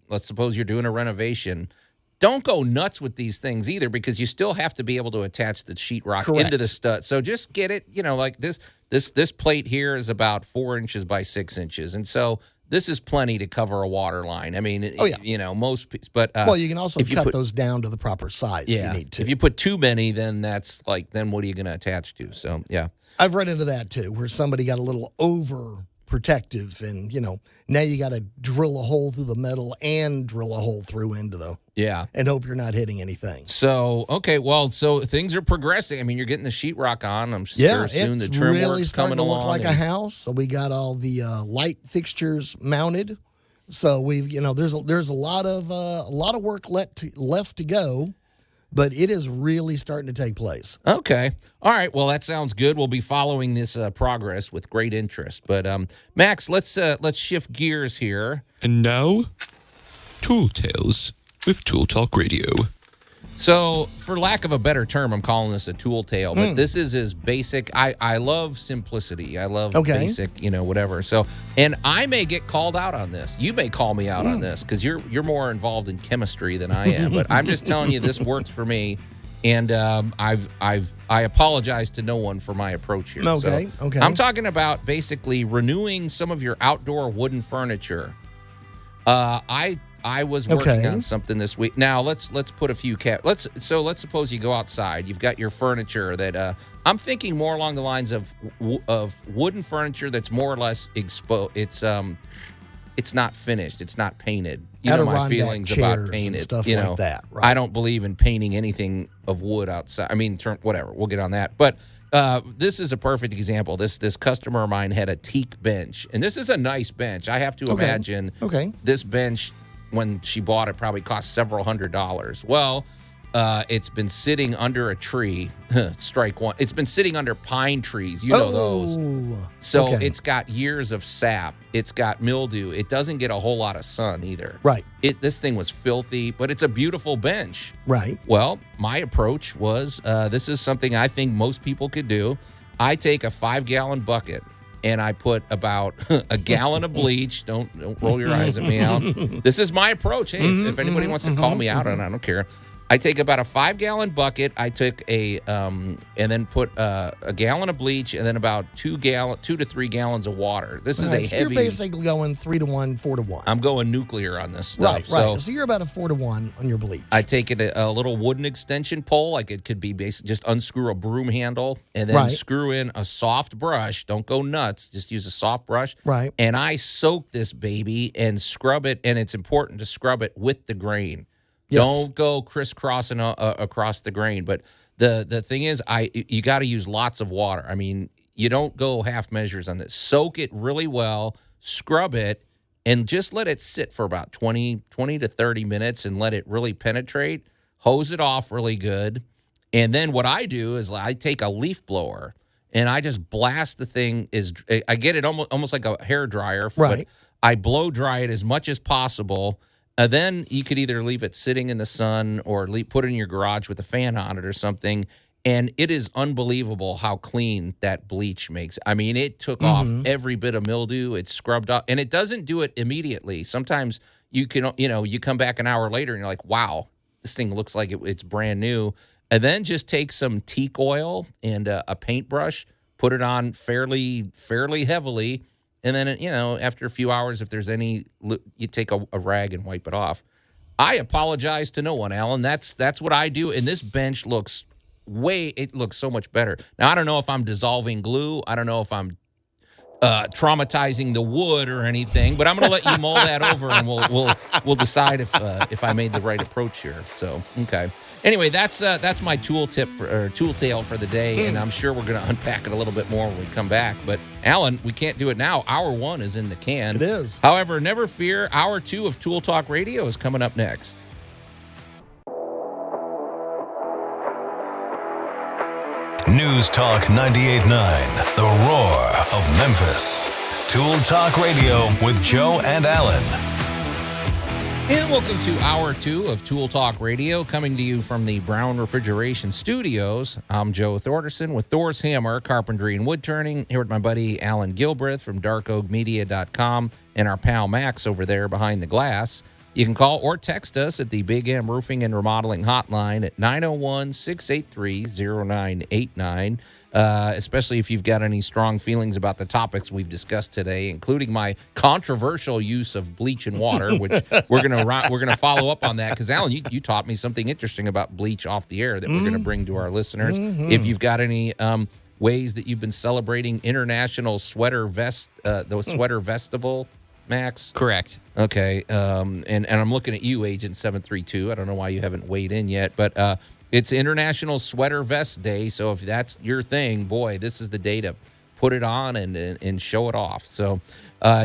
B: let's suppose you're doing a renovation, don't go nuts with these things either, because you still have to be able to attach the sheetrock into the stud. So just get it, like this This plate here is about 4 inches by 6 inches, and so this is plenty to cover a water line. I mean, most, but
C: well, you can also
B: if you
C: cut
B: put,
C: those down to the proper size if you need to.
B: If you put too many, then then what are you going to attach to? So yeah,
C: I've run into that too, where somebody got a little overprotective, and now you got to drill a hole through the metal and drill a hole through into the and hope you're not hitting anything.
B: So so things are progressing. I mean, you're getting the sheetrock on. I'm sure soon the trim
C: really
B: work's
C: starting
B: coming
C: to look
B: along.
C: like a house. So we got all the light fixtures mounted. So we've there's a lot of work left to go. But it is really starting to take place.
B: Okay. All right. Well, that sounds good. We'll be following this progress with great interest. But Max, let's shift gears here.
H: And now, Tool Tales with Tool Talk Radio.
B: So, for lack of a better term, I'm calling this a tool tale, but this is as basic. I love simplicity. I love basic, whatever. So, and I may get called out on this. You may call me out on this because you're more involved in chemistry than I am. But I'm just telling you, this works for me, and I apologize to no one for my approach here.
C: Okay.
B: I'm talking about basically renewing some of your outdoor wooden furniture. I was working on something this week. Now let's put a few let's suppose you go outside. You've got your furniture that I'm thinking more along the lines of wooden furniture that's more or less exposed. It's not finished. It's not painted. You know my feelings about painted
C: stuff like that. Right.
B: I don't believe in painting anything of wood outside. I mean, whatever. We'll get on that. But this is a perfect example. This customer of mine had a teak bench, and this is a nice bench. I have to imagine this bench, when she bought it, probably cost several $100s. Well, it's been sitting under a tree. Strike one. It's been sitting under pine trees. You know those. So it's got years of sap. It's got mildew. It doesn't get a whole lot of sun either.
C: Right.
B: This thing was filthy, but it's a beautiful bench.
C: Right.
B: Well, my approach was, this is something I think most people could do. I take a 5-gallon bucket, and I put about a gallon of bleach. Don't roll your eyes at me, Alan. This is my approach. Hey, if anybody wants to call me out on it, I don't care. I take about a 5-gallon bucket. I took and then put a gallon of bleach, and then about 2 to 3 gallons of water. This is a
C: so
B: heavy.
C: You're basically going 3 to 1, 4 to 1.
B: I'm going nuclear on this stuff.
C: Right. So you're about a 4 to 1 on your bleach.
B: I take it a little wooden extension pole, like it could be basically just unscrew a broom handle, and then screw in a soft brush. Don't go nuts. Just use a soft brush.
C: Right.
B: And I soak this baby and scrub it, and it's important to scrub it with the grain. Yes. Don't go crisscrossing across the grain. But the thing is, you got to use lots of water. I mean, you don't go half measures on this. Soak it really well, scrub it, and just let it sit for about 20 to 30 minutes and let it really penetrate. Hose it off really good. And then what I do is I take a leaf blower and I just blast the thing. I get it almost like a hair dryer. But I blow dry it as much as possible. Then you could either leave it sitting in the sun or put it in your garage with a fan on it or something. And it is unbelievable how clean that bleach makes. I mean, it took off every bit of mildew. It's scrubbed off. And it doesn't do it immediately. Sometimes you come back an hour later and you're like, wow, this thing looks like it's brand new. And then just take some teak oil and a paintbrush, put it on fairly heavily. And then, after a few hours, if there's any, you take a rag and wipe it off. I apologize to no one, Alan. That's what I do. And this bench looks so much better. Now, I don't know if I'm dissolving glue. I don't know if I'm traumatizing the wood or anything, but I'm going to let you mull that over, and we'll decide if I made the right approach here. So, okay. Anyway, that's my tool tale for the day, and I'm sure we're going to unpack it a little bit more when we come back. But Alan, we can't do it now. Hour 1 is in the can.
C: It is.
B: However, never fear. Hour 2 of Tool Talk Radio is coming up next.
A: News Talk 98.9, the roar of Memphis. Tool Talk Radio with Joe and Allan.
B: And welcome to Hour 2 of Tool Talk Radio, coming to you from the Brown Refrigeration Studios. I'm Joe Thorderson with Thor's Hammer, Carpentry and Wood Turning, here with my buddy Alan Gilbreth from darkoakmedia.com and our pal Max over there behind the glass. You can call or text us at the Big M Roofing and Remodeling Hotline at 901-683-0989, especially if you've got any strong feelings about the topics we've discussed today, including my controversial use of bleach and water, which we're gonna follow up on that because, Alan, you taught me something interesting about bleach off the air that we're going to bring to our listeners. If you've got any ways that you've been celebrating International Sweater the Sweater Festival, Max?
D: Correct.
B: Okay. And I'm looking at you, Agent 732. I don't know why you haven't weighed in yet, but it's International Sweater Vest Day. So if that's your thing, boy, this is the day to put it on and show it off. So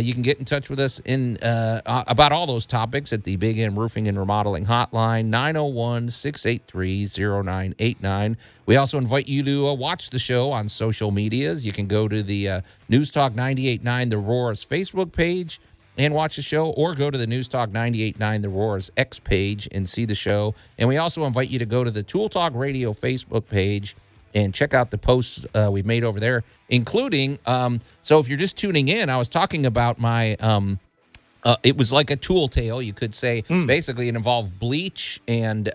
B: you can get in touch with us about all those topics at the Big M Roofing and Remodeling Hotline, 901-683-0989. We also invite you to watch the show on social medias. You can go to the News Talk 98.9 The Roar's Facebook page and watch the show, or go to the News Talk 98.9 The Roar's X page and see the show. And we also invite you to go to the Tool Talk Radio Facebook page and check out the posts we've made over there, including, so if you're just tuning in, I was talking about my, it was like a tool tale, you could say. Basically, it involved bleach and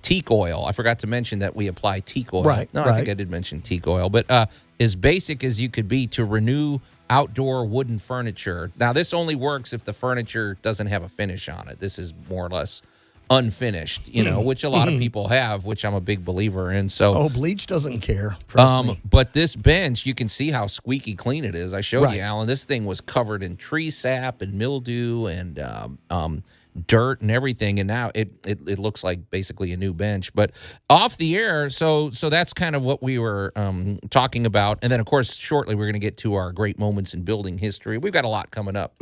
B: teak oil. I forgot to mention that we apply teak oil. I think I did mention teak oil. But as basic as you could be to renew outdoor wooden furniture. Now, this only works if the furniture doesn't have a finish on it. This is more or less unfinished, which a lot of people have, which I'm a big believer in. So,
C: bleach doesn't care. Trust me.
B: But this bench, you can see how squeaky clean it is. I showed you, Alan. This thing was covered in tree sap and mildew and dirt and everything, and now it looks like basically a new bench. But off the air, so that's kind of what we were talking about. And then, of course, shortly we're going to get to our great moments in building history. We've got a lot coming up.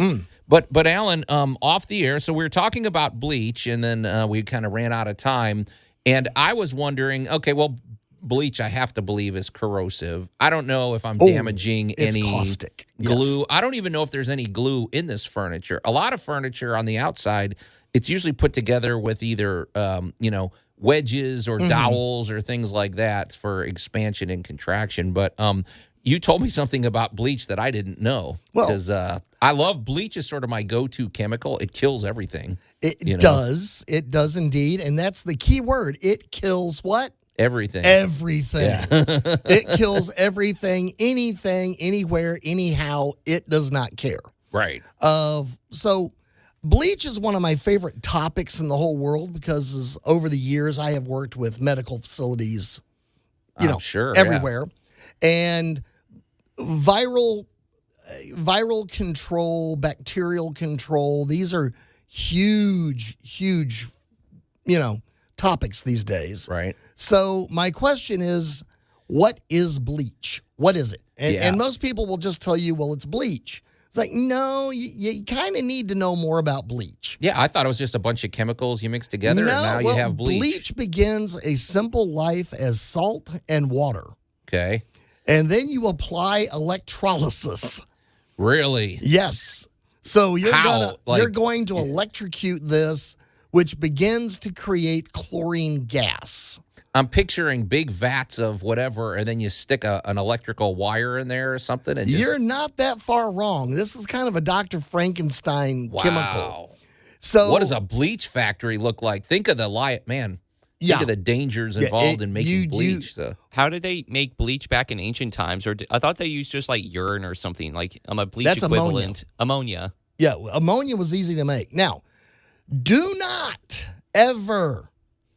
B: But Alan, off the air, so we were talking about bleach, and then we kind of ran out of time. And I was wondering, okay, well, bleach, I have to believe, is corrosive. I don't know if I'm damaging any
C: caustic.
B: glue.
C: Yes.
B: I don't even know if there's any glue in this furniture. A lot of furniture on the outside, it's usually put together with either, wedges or dowels or things like that for expansion and contraction. But you told me something about bleach that I didn't know. Well, because I love bleach is sort of my go-to chemical. It kills everything.
C: It does. It does indeed. And that's the key word. It kills what?
B: Everything.
C: Everything.
B: Yeah.
C: It kills everything, anything, anywhere, anyhow. It does not care.
B: Right.
C: So bleach is one of my favorite topics in the whole world because over the years I have worked with medical facilities, everywhere. And viral control, bacterial control, these are huge, topics these days.
B: Right.
C: So my question is, what is bleach? What is it? And most people will just tell you, well, it's bleach. It's like, no, you kind of need to know more about bleach.
B: Yeah, I thought it was just a bunch of chemicals you mix together, and now you have bleach.
C: Bleach begins a simple life as salt and water.
B: Okay.
C: And then you apply electrolysis.
B: Really?
C: Yes. So you're going to electrocute this, which begins to create chlorine gas.
B: I'm picturing big vats of whatever, and then you stick an electrical wire in there or something. And
C: you're not that far wrong. This is kind of a Dr. Frankenstein chemical.
B: So what does a bleach factory look like? Think of the Think of the dangers involved in making bleach.
D: How did they make bleach back in ancient times? Or I thought they used just like urine or something, like a bleach
C: That's
D: equivalent. Ammonia.
C: Yeah, ammonia was easy to make. Now, do not ever,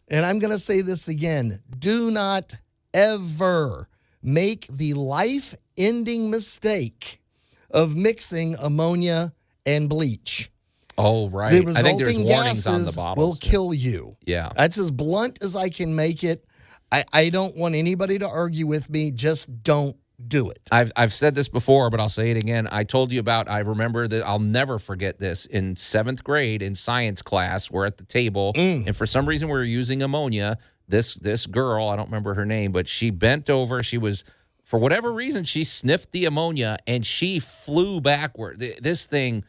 C: and I'm going to say this again, do not ever make the life-ending mistake of mixing ammonia and bleach.
B: Oh, right.
C: The resulting
B: I think there's warnings on the
C: gases
B: bottles.
C: will kill you.
B: Yeah.
C: That's as blunt as I can make it. I don't want anybody to argue with me. Just don't do it.
B: I've said this before, but I'll say it again. I told you about, I remember that I'll never forget this. In 7th grade in science class, we're at the table, and for some reason we were using ammonia. This girl, I don't remember her name, but she bent over. She was, for whatever reason, she sniffed the ammonia, and she flew backward. This thing...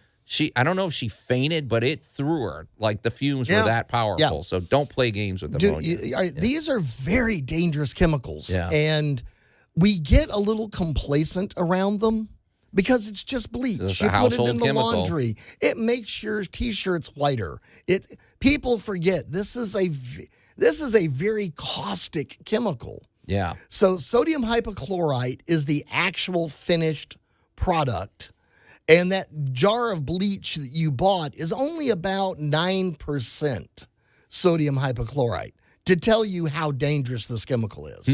B: I don't know if she fainted, but it threw her. Like the fumes were that powerful. Yeah. So don't play games with ammonia.
C: These are very dangerous chemicals.
B: Yeah.
C: And we get a little complacent around them Because it's just bleach.
B: So it's
C: you
B: a
C: put it
B: household
C: in the
B: chemical.
C: laundry. It makes your T-shirts whiter. People forget this is a very caustic chemical.
B: Yeah.
C: So sodium hypochlorite is the actual finished product. And that jar of bleach that you bought is only about 9% sodium hypochlorite to tell you how dangerous this chemical is.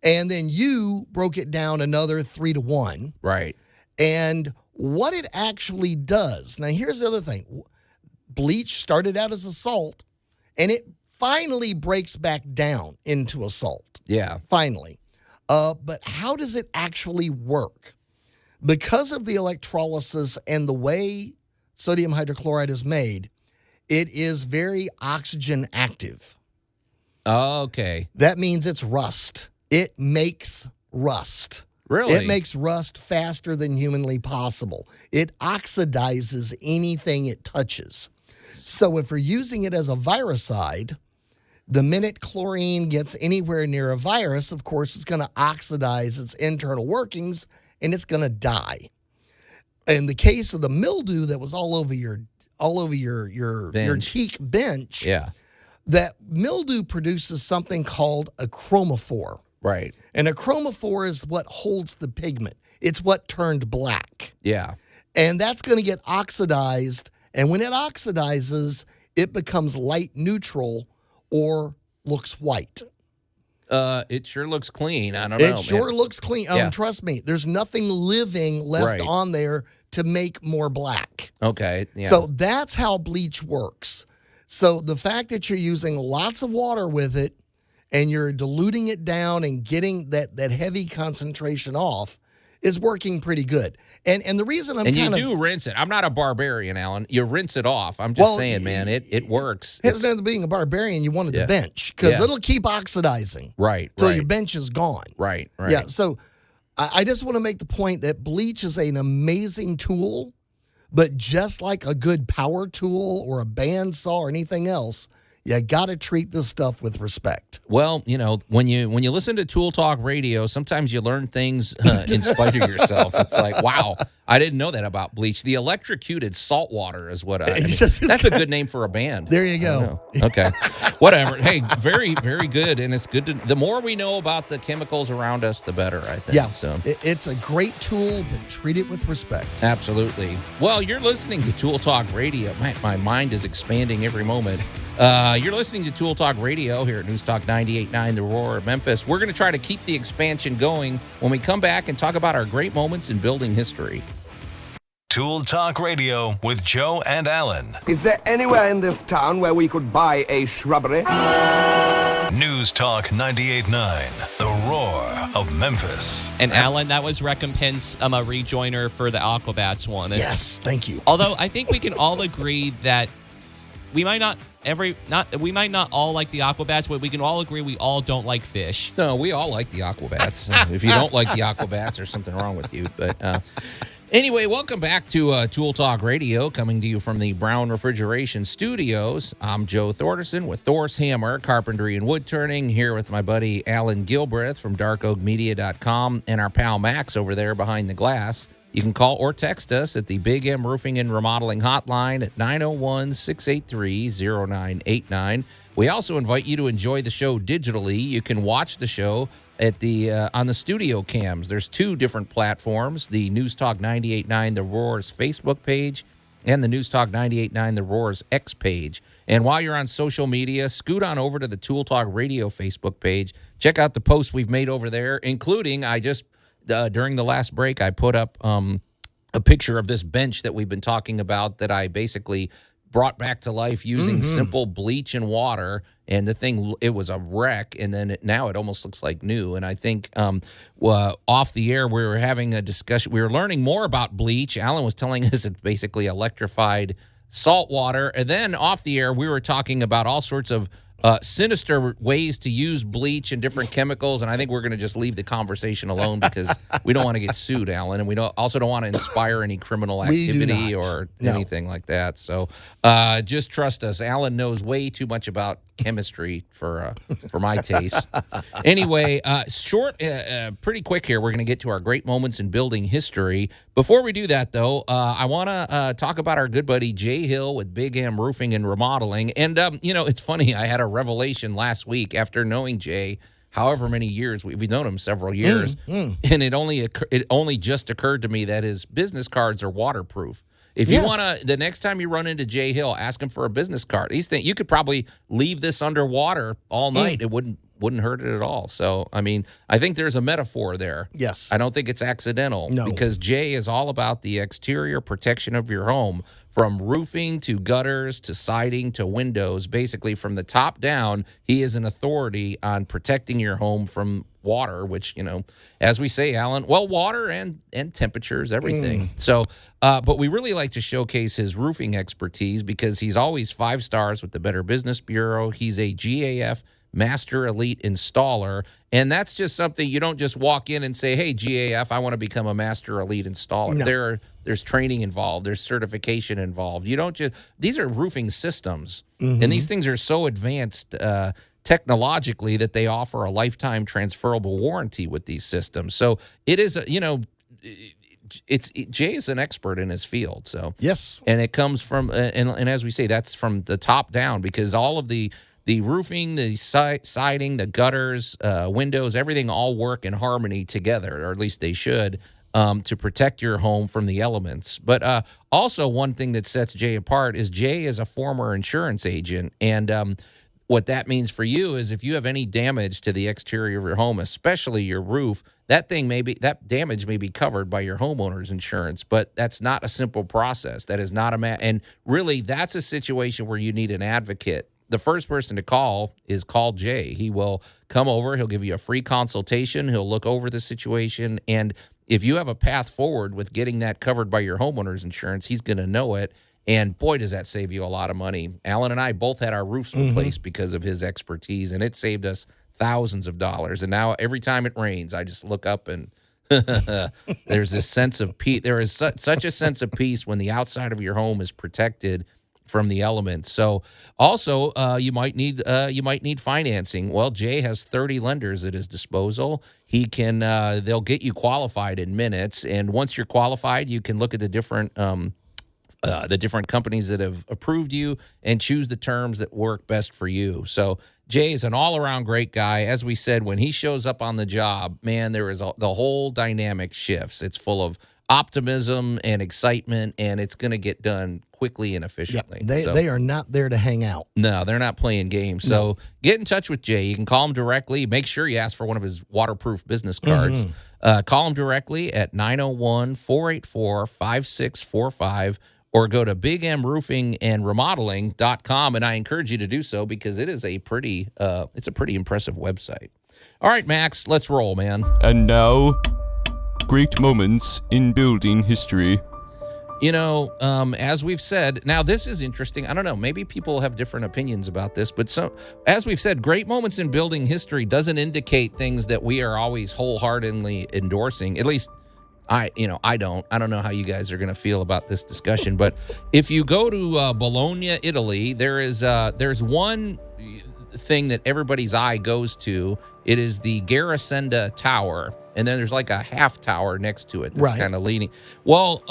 C: And then you broke it down another 3-to-1.
B: Right.
C: And what it actually does. Now, here's the other thing. Bleach started out as a salt, and it finally breaks back down into a salt.
B: Yeah.
C: Finally. But how does it actually work? Because of the electrolysis and the way sodium hydrochloride is made, it is very oxygen active.
B: Okay.
C: That means it's rust. It makes rust.
B: Really?
C: It makes rust faster than humanly possible. It oxidizes anything it touches. So if we're using it as a viricide, the minute chlorine gets anywhere near a virus, of course, it's going to oxidize its internal workings and it's going to die. In the case of the mildew that was all over your teak bench,
B: Yeah.
C: that mildew produces something called a chromophore.
B: Right.
C: And a chromophore is what holds the pigment. It's what turned black.
B: Yeah.
C: And that's going to get oxidized. And when it oxidizes, it becomes light neutral or looks white.
B: It sure looks clean. I don't know.
C: It sure
B: man.
C: looks clean.
B: Yeah.
C: Trust me, there's nothing living left
B: Right.
C: on there to make more black.
B: Okay. Yeah.
C: So that's how bleach works. So the fact that you're using lots of water with it and you're diluting it down and getting that heavy concentration off is working pretty good. And the reason I'm
B: and you
C: kind of...
B: do rinse it. I'm not a barbarian, Alan. You rinse it off. I'm just saying, man, it works.
C: It has nothing to being a barbarian. You want it
B: Yeah.
C: to bench because
B: Yeah.
C: it'll keep oxidizing.
B: Right.
C: Till
B: Right.
C: your bench is gone.
B: Right. Right.
C: Yeah, so I just want to make the point that bleach is an amazing tool, but just like a good power tool or a bandsaw or anything else, you got to treat this stuff with respect.
B: Well, when you listen to Tool Talk Radio, sometimes you learn things in spite of yourself. It's like, wow, I didn't know that about bleach. The electrocuted salt water is what I mean, that's a good name for a band.
C: There you go.
B: Okay. Whatever. Hey, very, very good. And it's good the more we know about the chemicals around us, the better, I think.
C: Yeah,
B: So
C: it's a great tool, but treat it with respect.
B: absolutely. Well, you're listening to Tool Talk Radio. My mind is expanding every moment. You're listening to Tool Talk Radio here at News Talk 98.9 The Roar of Memphis. We're going to try to keep the expansion going when we come back and talk about our great moments in building history.
A: Tool Talk Radio with Joe and Allan.
I: Is there anywhere in this town where we could buy a shrubbery?
A: News Talk 98.9 The Roar of Memphis.
D: And Alan, that was recompense a rejoiner for the Aquabats one.
C: Yes, thank you.
D: Although I think we can all agree that we might not all like the Aquabats, but we can all agree we all don't like fish.
B: No, we all like the Aquabats. If you don't like the Aquabats, there's something wrong with you. But anyway, welcome back to Tool Talk Radio, coming to you from the Brown Refrigeration Studios. I'm Joe Thorderson with Thor's Hammer, Carpentry and Wood Turning, here with my buddy Alan Gilbreth from darkoakmedia.com and our pal Max over there behind the glass. You can call or text us at the Big M Roofing and Remodeling Hotline at 901-683-0989. We also invite you to enjoy the show digitally. You can watch the show at on the studio cams. There's two different platforms, the News Talk 98.9 The Roar's Facebook page and the News Talk 98.9 The Roar's X page. And while you're on social media, scoot on over to the Tool Talk Radio Facebook page. Check out the posts we've made over there, including during the last break, I put up a picture of this bench that we've been talking about that I basically brought back to life using simple bleach and water. And the thing, it was a wreck. And then now it almost looks like new. And I think off the air, we were having a discussion. We were learning more about bleach. Alan was telling us it's basically electrified salt water. And then off the air, we were talking about all sorts of sinister ways to use bleach and different chemicals, and I think we're going to just leave the conversation alone because we don't want to get sued, Alan, and we also don't want to inspire any criminal activity or anything like that. So just trust us. Alan knows way too much about chemistry for my taste. Anyway, pretty quick here. We're going to get to our great moments in building history. Before we do that, though, I want to talk about our good buddy Jay Hill with Big M Roofing and Remodeling. And, it's funny. I had a revelation last week after knowing Jay. However many years we've known him, several years, and it only just occurred to me that his business cards are waterproof. If you want to, the next time you run into Jay Hill, ask him for a business card. These things, you could probably leave this underwater all night. It wouldn't hurt it at all. So, I mean, I think there's a metaphor there.
C: Yes.
B: I don't think it's accidental.
C: No.
B: Because Jay is all about the exterior protection of your home, from roofing to gutters to siding to windows. Basically, from the top down, he is an authority on protecting your home from water, which, as we say, Alan, well, water and temperatures, everything. So, but we really like to showcase his roofing expertise because he's always 5 stars with the Better Business Bureau. He's a GAF Master Elite Installer. And that's just something you don't just walk in and say, hey, GAF, I want to become a Master Elite Installer. No. There's training involved. There's certification involved. You don't just, these are roofing systems. And these things are so advanced technologically that they offer a lifetime transferable warranty with these systems. So it is, Jay is an expert in his field. So
C: yes.
B: And it comes from, and as we say, that's from the top down, because all of the roofing, the siding, the gutters, windows, everything all work in harmony together, or at least they should, to protect your home from the elements. But also one thing that sets Jay apart is Jay is a former insurance agent. And what that means for you is if you have any damage to the exterior of your home, especially your roof, that damage may be covered by your homeowner's insurance. But that's not a simple process. That is not and really that's a situation where you need an advocate. The first person to call Jay. He will come over. He'll give you a free consultation. He'll look over the situation. And if you have a path forward with getting that covered by your homeowner's insurance, he's going to know it. And boy, does that save you a lot of money. Alan and I both had our roofs replaced because of his expertise, and it saved us thousands of dollars. And now every time it rains, I just look up and there's this sense of peace. There is such a sense of peace when the outside of your home is protected from the elements. So also you might need financing. Well, Jay has 30 lenders at his disposal. He can they'll get you qualified in minutes, and once you're qualified, you can look at the different companies that have approved you and choose the terms that work best for you. So Jay is an all-around great guy. As we said, when he shows up on the job, man, the whole dynamic shifts. It's full of optimism and excitement, and it's going to get done quickly and efficiently.
C: Yep. They are not there to hang out.
B: No, they're not playing games. So get in touch with Jay. You can call him directly. Make sure you ask for one of his waterproof business cards. Call him directly at 901-484-5645 or go to bigmroofingandremodeling.com, and I encourage you to do so because it is a pretty impressive website. All right, Max, let's roll, man.
H: And now, great moments in building history.
B: As we've said, now this is interesting. I don't know, maybe people have different opinions about this, but as we've said, great moments in building history doesn't indicate things that we are always wholeheartedly endorsing. At least I don't know how you guys are going to feel about this discussion, but if you go to Bologna, Italy, there's one thing that everybody's eye goes to. It is the Garisenda Tower, and then there's like a half tower next to it that's kind of leaning. Well,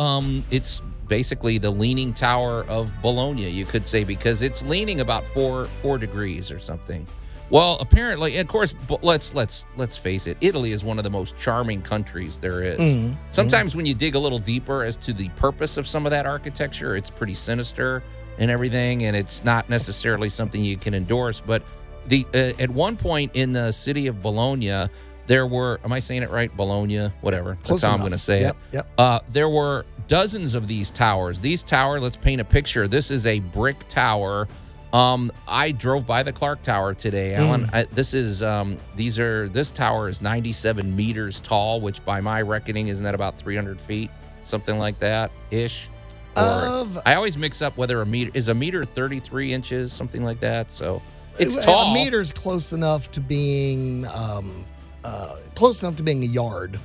B: it's basically the leaning tower of Bologna, you could say, because it's leaning about four degrees or something. Well, apparently, of course, let's face it, Italy is one of the most charming countries there is. Sometimes when you dig a little deeper as to the purpose of some of that architecture, it's pretty sinister and everything, and it's not necessarily something you can endorse. But at one point in the city of Bologna, there were, am I saying it right? Bologna, whatever. That's how I'm going to say it. There were dozens of these towers. These towers, let's paint a picture. This is a brick tower. I drove by the Clark Tower today, Alan. This tower is 97 meters tall, which by my reckoning, isn't that about 300 feet? Something like that ish. I always mix up whether a meter 33 inches, something like that. So it's tall.
C: A meter's close enough to being close enough to being a yard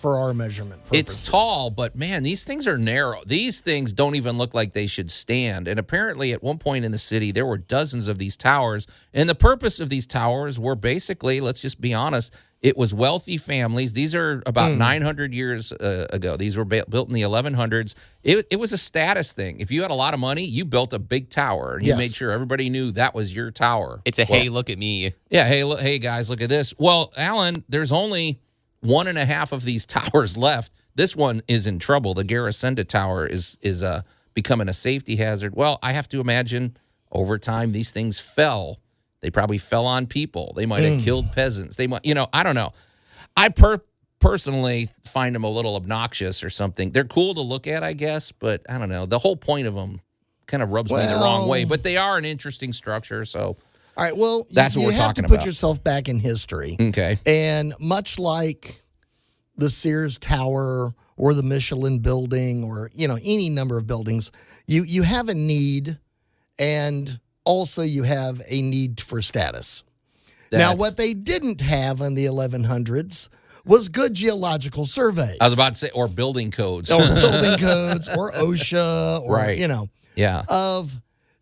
C: for our measurement purposes.
B: It's tall, but man, these things are narrow. These things don't even look like they should stand. And apparently at one point in the city, there were dozens of these towers. And the purpose of these towers were basically, let's just be honest, it was wealthy families. These are about 900 years ago. These were built in the 1100s. It was a status thing. If you had a lot of money, you built a big tower, and you made sure everybody knew that was your tower.
D: It's hey, look at me.
B: Yeah, hey guys, look at this. Well, Alan, there's only 1.5 of these towers left. This one is in trouble. The Garisenda Tower is becoming a safety hazard. Well, I have to imagine over time these things fell. They probably fell on people. They might have killed peasants. They might, I don't know. I personally find them a little obnoxious or something. They're cool to look at, I guess, but I don't know. The whole point of them kind of rubs me the wrong way. But they are an interesting structure, so.
C: All right, well,
B: that's what
C: you
B: we're
C: have
B: talking
C: to put
B: about.
C: yourself back in history.
B: Okay.
C: And much like the Sears Tower or the Michelin building or, any number of buildings, you have a need, and also you have a need for status. Now, what they didn't have in the 1100s was good geological surveys.
B: I was about to say, or building codes.
C: Or building codes, or OSHA, or,
B: right. Yeah.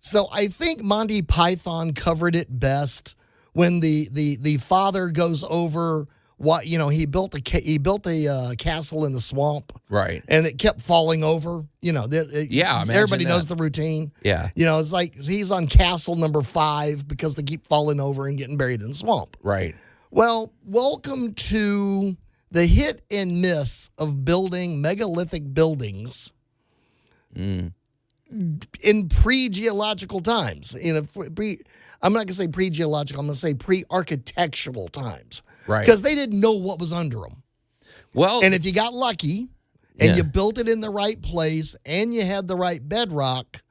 C: So I think Monty Python covered it best when the father goes over what he built a castle in the swamp,
B: right?
C: And it kept falling over. Everybody knows the routine.
B: Yeah,
C: it's like he's on castle number 5 because they keep falling over and getting buried in the swamp.
B: Right.
C: Well, welcome to the hit and miss of building megalithic buildings. In pre-geological times, I'm not going to say pre-geological, I'm going to say pre-architectural times.
B: Right.
C: Because they didn't know what was under them.
B: Well,
C: and if you got lucky and you built it in the right place and you had the right bedrock,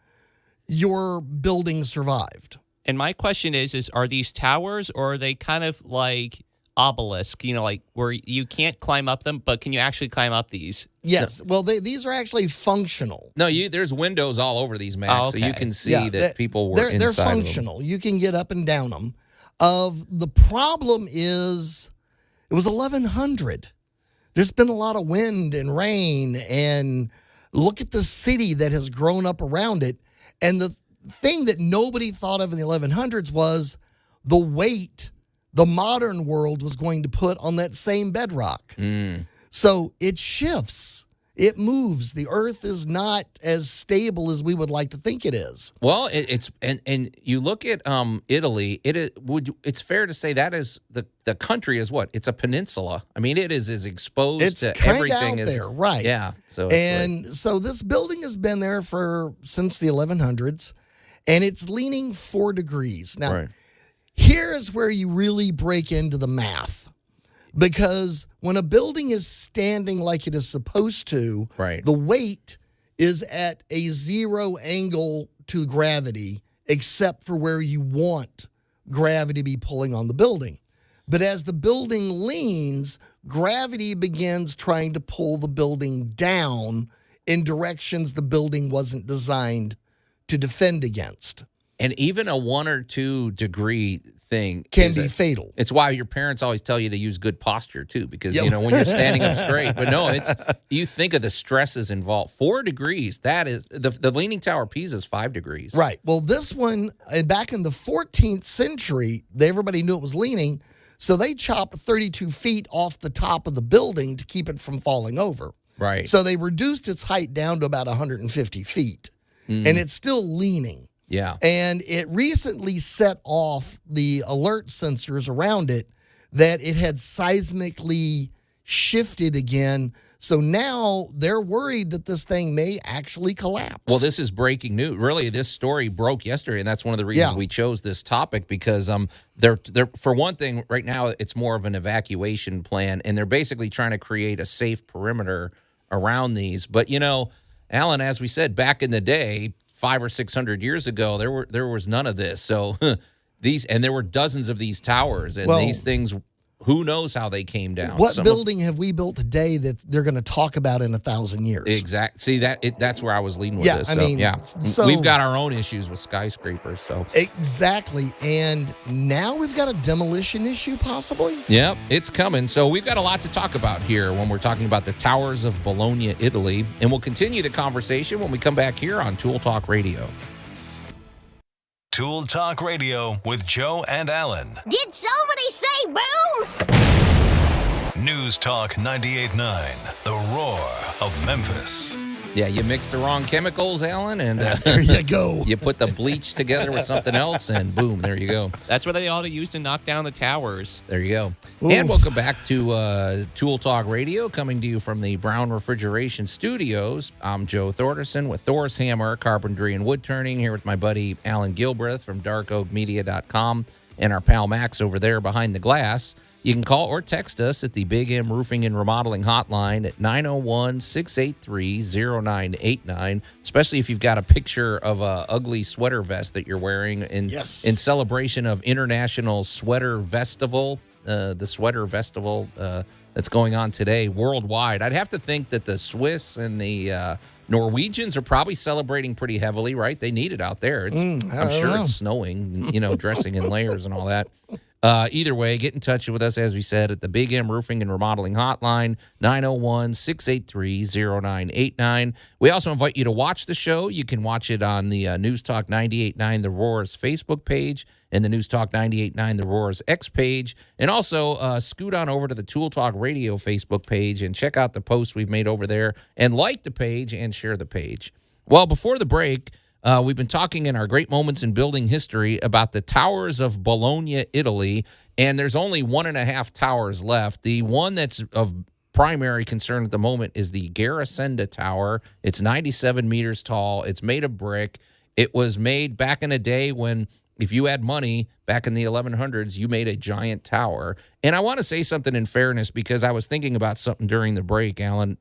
C: your building survived.
D: And my question is are these towers, or are they kind of like obelisk, like where you can't climb up them, but can you actually climb up these?
C: Yes. Well, these are actually functional.
B: No, there's windows all over these maps, so you can see that people were inside.
C: They're functional.
B: Of them.
C: You can get up and down them. The problem is it was 1100. There's been a lot of wind and rain, and look at the city that has grown up around it. And the thing that nobody thought of in the 1100s was the weight the modern world was going to put on that same bedrock. So it shifts. It moves. The earth is not as stable as we would like to think it is.
B: Well, it's you look at Italy, it's fair to say that is the country is what? It's a peninsula. I mean, it is as exposed to everything
C: out there, right.
B: Yeah. So
C: so this building has been there since the 1100s, and it's leaning 4 degrees. Now,
B: right.
C: Here is where you really break into the math. Because when a building is standing like it is supposed to,
B: right.
C: The weight is at a 0 angle to gravity, except for where you want gravity to be pulling on the building. But as the building leans, gravity begins trying to pull the building down in directions the building wasn't designed to defend against.
B: And even a 1 or 2 degree thing
C: can be fatal.
B: It's why your parents always tell you to use good posture too, because when you're standing up straight. But no, you think of the stresses involved. 4 degrees. That is the Leaning Tower of Pisa is 5 degrees.
C: Right. Well, this one back in the 14th century, everybody knew it was leaning, so they chopped 32 feet off the top of the building to keep it from falling over.
B: Right.
C: So they reduced its height down to about 150 feet, and it's still leaning.
B: Yeah.
C: And it recently set off the alert sensors around it that it had seismically shifted again. So now they're worried that this thing may actually collapse.
B: Well, this is breaking news. Really, this story broke yesterday, and that's one of the reasons we chose this topic, because they're for one thing, right now it's more of an evacuation plan, and they're basically trying to create a safe perimeter around these. But Alan, as we said, back in the day, 500 or 600 years ago, there was none of this. So there were dozens of these towers, and these things who knows how they came down.
C: What building have we built today that they're going to talk about in 1,000 years?
B: Exactly. See, that's where I was leading with
C: Yeah,
B: this.
C: I mean, so-
B: we've got our own issues with skyscrapers. So
C: Exactly. And now we've got a demolition issue, possibly?
B: Yep, it's coming. So we've got a lot to talk about here when we're talking about the towers of Bologna, Italy. And we'll continue the conversation when we come back here on Tool Talk Radio.
A: Tool Talk Radio with Joe and Allan.
F: Did somebody say boom?
A: News Talk 98.9, the roar of Memphis.
B: Yeah, you mix the wrong chemicals, Alan, and
C: There you go.
B: you put the bleach together with something else, and boom, there you go.
D: That's what they ought to use to knock down the towers.
B: There you go.
C: Oof.
B: And welcome back to Tool Talk Radio, coming to you from the Brown Refrigeration Studios. I'm Joe Thorderson with Thor's Hammer, Carpentry and Wood Turning, here with my buddy Alan Gilbreth from darkoakmedia.com and our pal Max over there behind the glass. You can call or text us at the Big M Roofing and Remodeling Hotline at 901-683-0989, especially if you've got a picture of a ugly sweater vest that you're wearing in celebration of International Sweater Festival, the Sweater Festival that's going on today worldwide. I'd have to think that the Swiss and the Norwegians are probably celebrating pretty heavily, right? They need it out there. I'm sure it's snowing, dressing in layers and all that. Either way, get in touch with us, as we said, at the Big M Roofing and Remodeling Hotline, 901-683-0989. We also invite you to watch the show. You can watch it on the News Talk 98.9 The Roar's Facebook page and the News Talk 98.9 The Roar's X page. And also scoot on over to the Tool Talk Radio Facebook page and check out the posts we've made over there and like the page and share the page. Well, before the break, we've been talking in our Great Moments in Building History about the towers of Bologna, Italy, and there's only 1.5 towers left. The one that's of primary concern at the moment is the Garisenda Tower. It's 97 meters tall. It's made of brick. It was made back in a day when, if you had money, back in the 1100s, you made a giant tower. And I want to say something in fairness, because I was thinking about something during the break, Alan.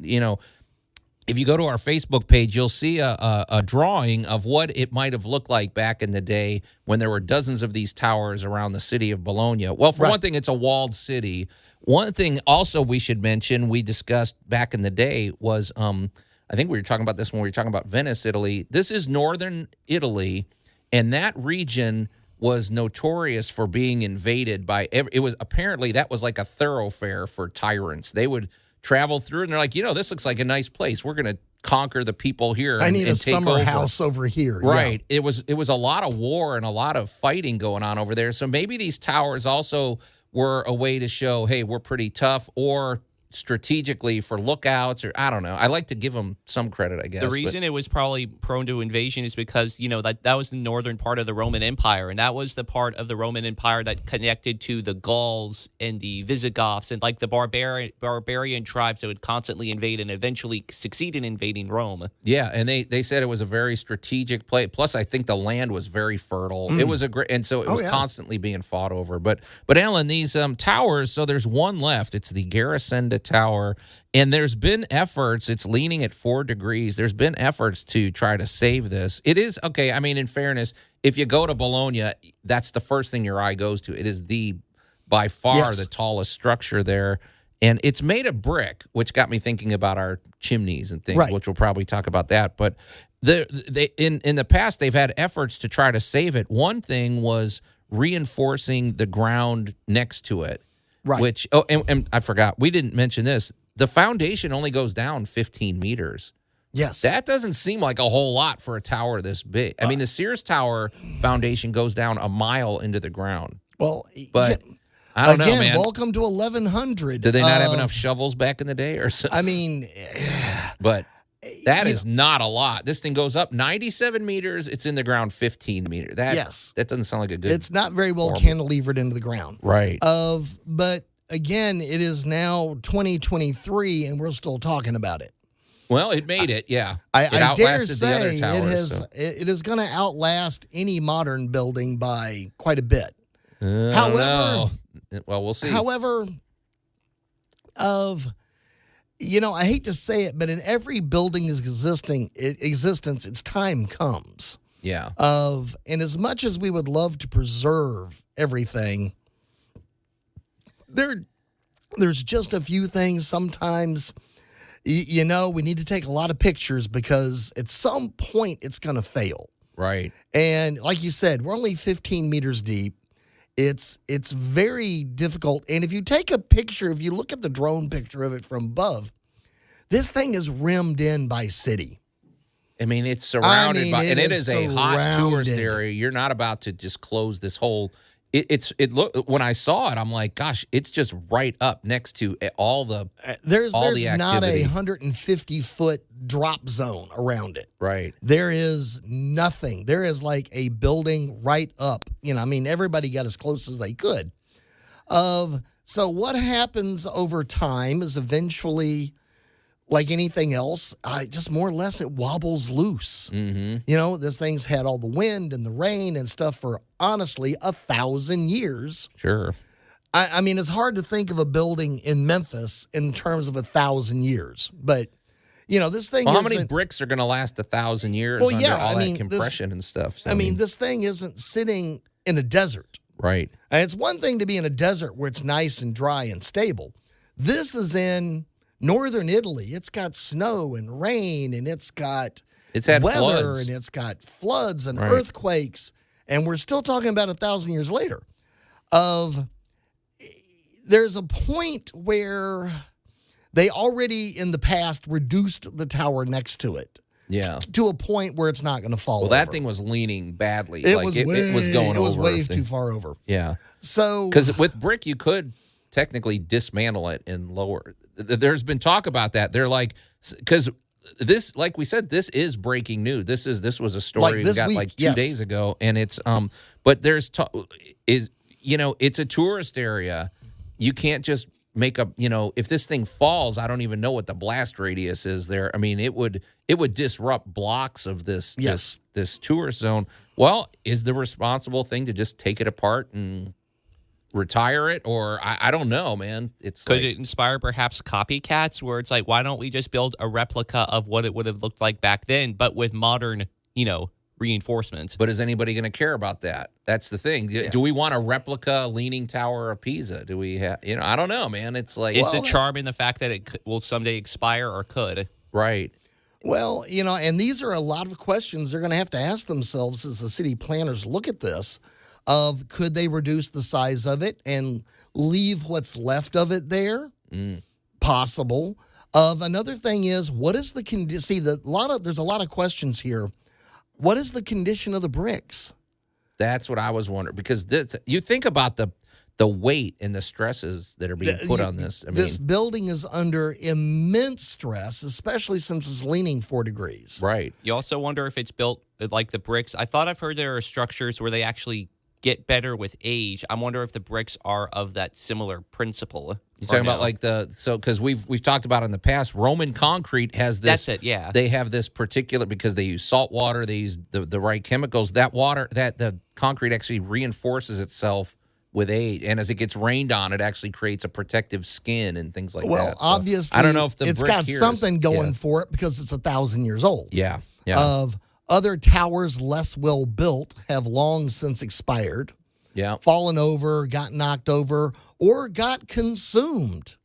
B: If you go to our Facebook page, you'll see a drawing of what it might have looked like back in the day when there were dozens of these towers around the city of Bologna. Well, for one thing, it's a walled city. One thing also we should mention, we discussed back in the day, was I think we were talking about this when we were talking about Venice, Italy. This is northern Italy, and that region was notorious for being invaded by apparently that was like a thoroughfare for tyrants. They would travel through, and they're like, this looks like a nice place. We're going to conquer the people here.
C: I need a
B: take
C: summer
B: over.
C: house over here.
B: Right. Yeah. It was a lot of war and a lot of fighting going on over there. So maybe these towers also were a way to show, hey, we're pretty tough, or strategically for lookouts, or I don't know. I like to give them some credit, I guess.
D: The reason it was probably prone to invasion is because, that was the northern part of the Roman Empire, and that was the part of the Roman Empire that connected to the Gauls and the Visigoths and like the barbarian tribes that would constantly invade and eventually succeed in invading Rome.
B: Yeah, and they said it was a very strategic place. Plus, I think the land was very fertile. It was a great, and so it was constantly being fought over. But Alan, these towers, so there's one left. It's the Garisenda Tower, and there's been efforts. It's leaning at 4 degrees. There's been efforts to try to save this. It is okay. I mean, in fairness, if you go to Bologna, that's the first thing your eye goes to. It is by far the tallest structure there, and it's made of brick, which got me thinking about our chimneys and things, which we'll probably talk about that. But in the past, they've had efforts to try to save it. One thing was reinforcing the ground next to it. Right. Which, and I forgot, we didn't mention this. The foundation only goes down 15 meters.
C: Yes.
B: That doesn't seem like a whole lot for a tower this big. I mean, the Sears Tower foundation goes down a mile into the ground.
C: Well,
B: but I don't know, man.
C: Welcome to 1100.
B: Did they not have enough shovels back in the day or something?
C: I mean,
B: but that is not a lot. This thing goes up 97 meters. It's in the ground 15 meters. That doesn't sound like a good.
C: It's not very well cantilevered into the ground.
B: Right.
C: But again, it is now 2023, and we're still talking about it.
B: Well, it made it. Yeah.
C: I dare say the other towers, it is going to outlast any modern building by quite a bit.
B: However, well, we'll see.
C: However, I hate to say it, but in every building's existence, its time comes.
B: Yeah.
C: And as much as we would love to preserve everything, there There's just a few things sometimes, we need to take a lot of pictures because at some point it's going to fail.
B: Right.
C: And like you said, we're only 15 meters deep. It's very difficult. And if you take a picture, if you look at the drone picture of it from above, this thing is rimmed in by city.
B: I mean, it's surrounded by, and it is a hot tourist
C: surrounded.
B: area. You're not about to just close this whole. When I saw it, I'm like, gosh, it's just right up next to all the.
C: There's
B: the
C: not a
B: activity.
C: 150-foot drop zone around it.
B: Right.
C: There is nothing. There is like a building right up. Everybody got as close as they could. So what happens over time is eventually, like anything else, just more or less it wobbles loose.
B: Mm-hmm.
C: This thing's had all the wind and the rain and stuff for, honestly, 1,000 years.
B: Sure.
C: It's hard to think of a building in Memphis in terms of 1,000 years. But, this thing
B: Well, how many bricks are going to last 1,000 years under all that compression and stuff? So,
C: this thing isn't sitting in a desert.
B: Right.
C: And it's one thing to be in a desert where it's nice and dry and stable. This is in northern Italy. It's got snow and rain, and it's had weather,
B: floods.
C: and it's got floods and
B: Right.
C: earthquakes. And we're still talking about 1,000 years later. There's a point where they already in the past reduced the tower next to it.
B: Yeah.
C: To a point where it's not going to fall over.
B: That thing was leaning badly.
C: It
B: Like,
C: was
B: it was going over.
C: It was way too far over.
B: Yeah.
C: So
B: Because with brick, you could technically dismantle it and lower. There's been talk about that. They're like, because this, like we said, this is breaking news. This was a story
C: Like
B: we
C: this
B: got
C: week,
B: like 2
C: yes.
B: days ago, and it's but there's it's a tourist area. You can't just make up. If this thing falls, I don't even know what the blast radius is there. I mean, it would disrupt blocks of this
C: Yes.
B: this tourist zone. Well, is the responsible thing to just take it apart and retire it, or I don't know, man.
D: Could it inspire perhaps copycats where it's like, why don't we just build a replica of what it would have looked like back then, but with modern, reinforcements?
B: But is anybody going to care about that? That's the thing. Do we want a replica Leaning Tower of Pisa? Do we have, I don't know, man. It's like,
D: Is the charm in the fact that it will someday expire or could?
B: right.
C: Well, and these are a lot of questions they're going to have to ask themselves as the city planners look at this of could they reduce the size of it and leave what's left of it there? Possible. Another thing is, what is the condition? See, there's a lot of questions here. What is the condition of the bricks?
B: That's what I was wondering, because you think about the weight and the stresses that are being put on this.
C: This building is under immense stress, especially since it's leaning 4 degrees.
B: Right.
D: You also wonder if it's built like the bricks. I thought I've heard there are structures where they actually get better with age. I wonder if the bricks are of that similar principle.
B: You're talking about like because we've talked about in the past, Roman concrete has this.
D: That's it, yeah.
B: They have this particular, because they use salt water, they use the right chemicals. That water, that the concrete actually reinforces itself with age, and as it gets rained on, it actually creates a protective skin and things like that.
C: Well,
B: So,
C: obviously,
B: I don't know if
C: it's
B: brick
C: got
B: here is-
C: something going
B: yeah.
C: for it because it's 1,000 years old.
B: Yeah. Yeah.
C: Of other towers less well built have long since expired.
B: Yeah.
C: Fallen over, got knocked over, or got consumed.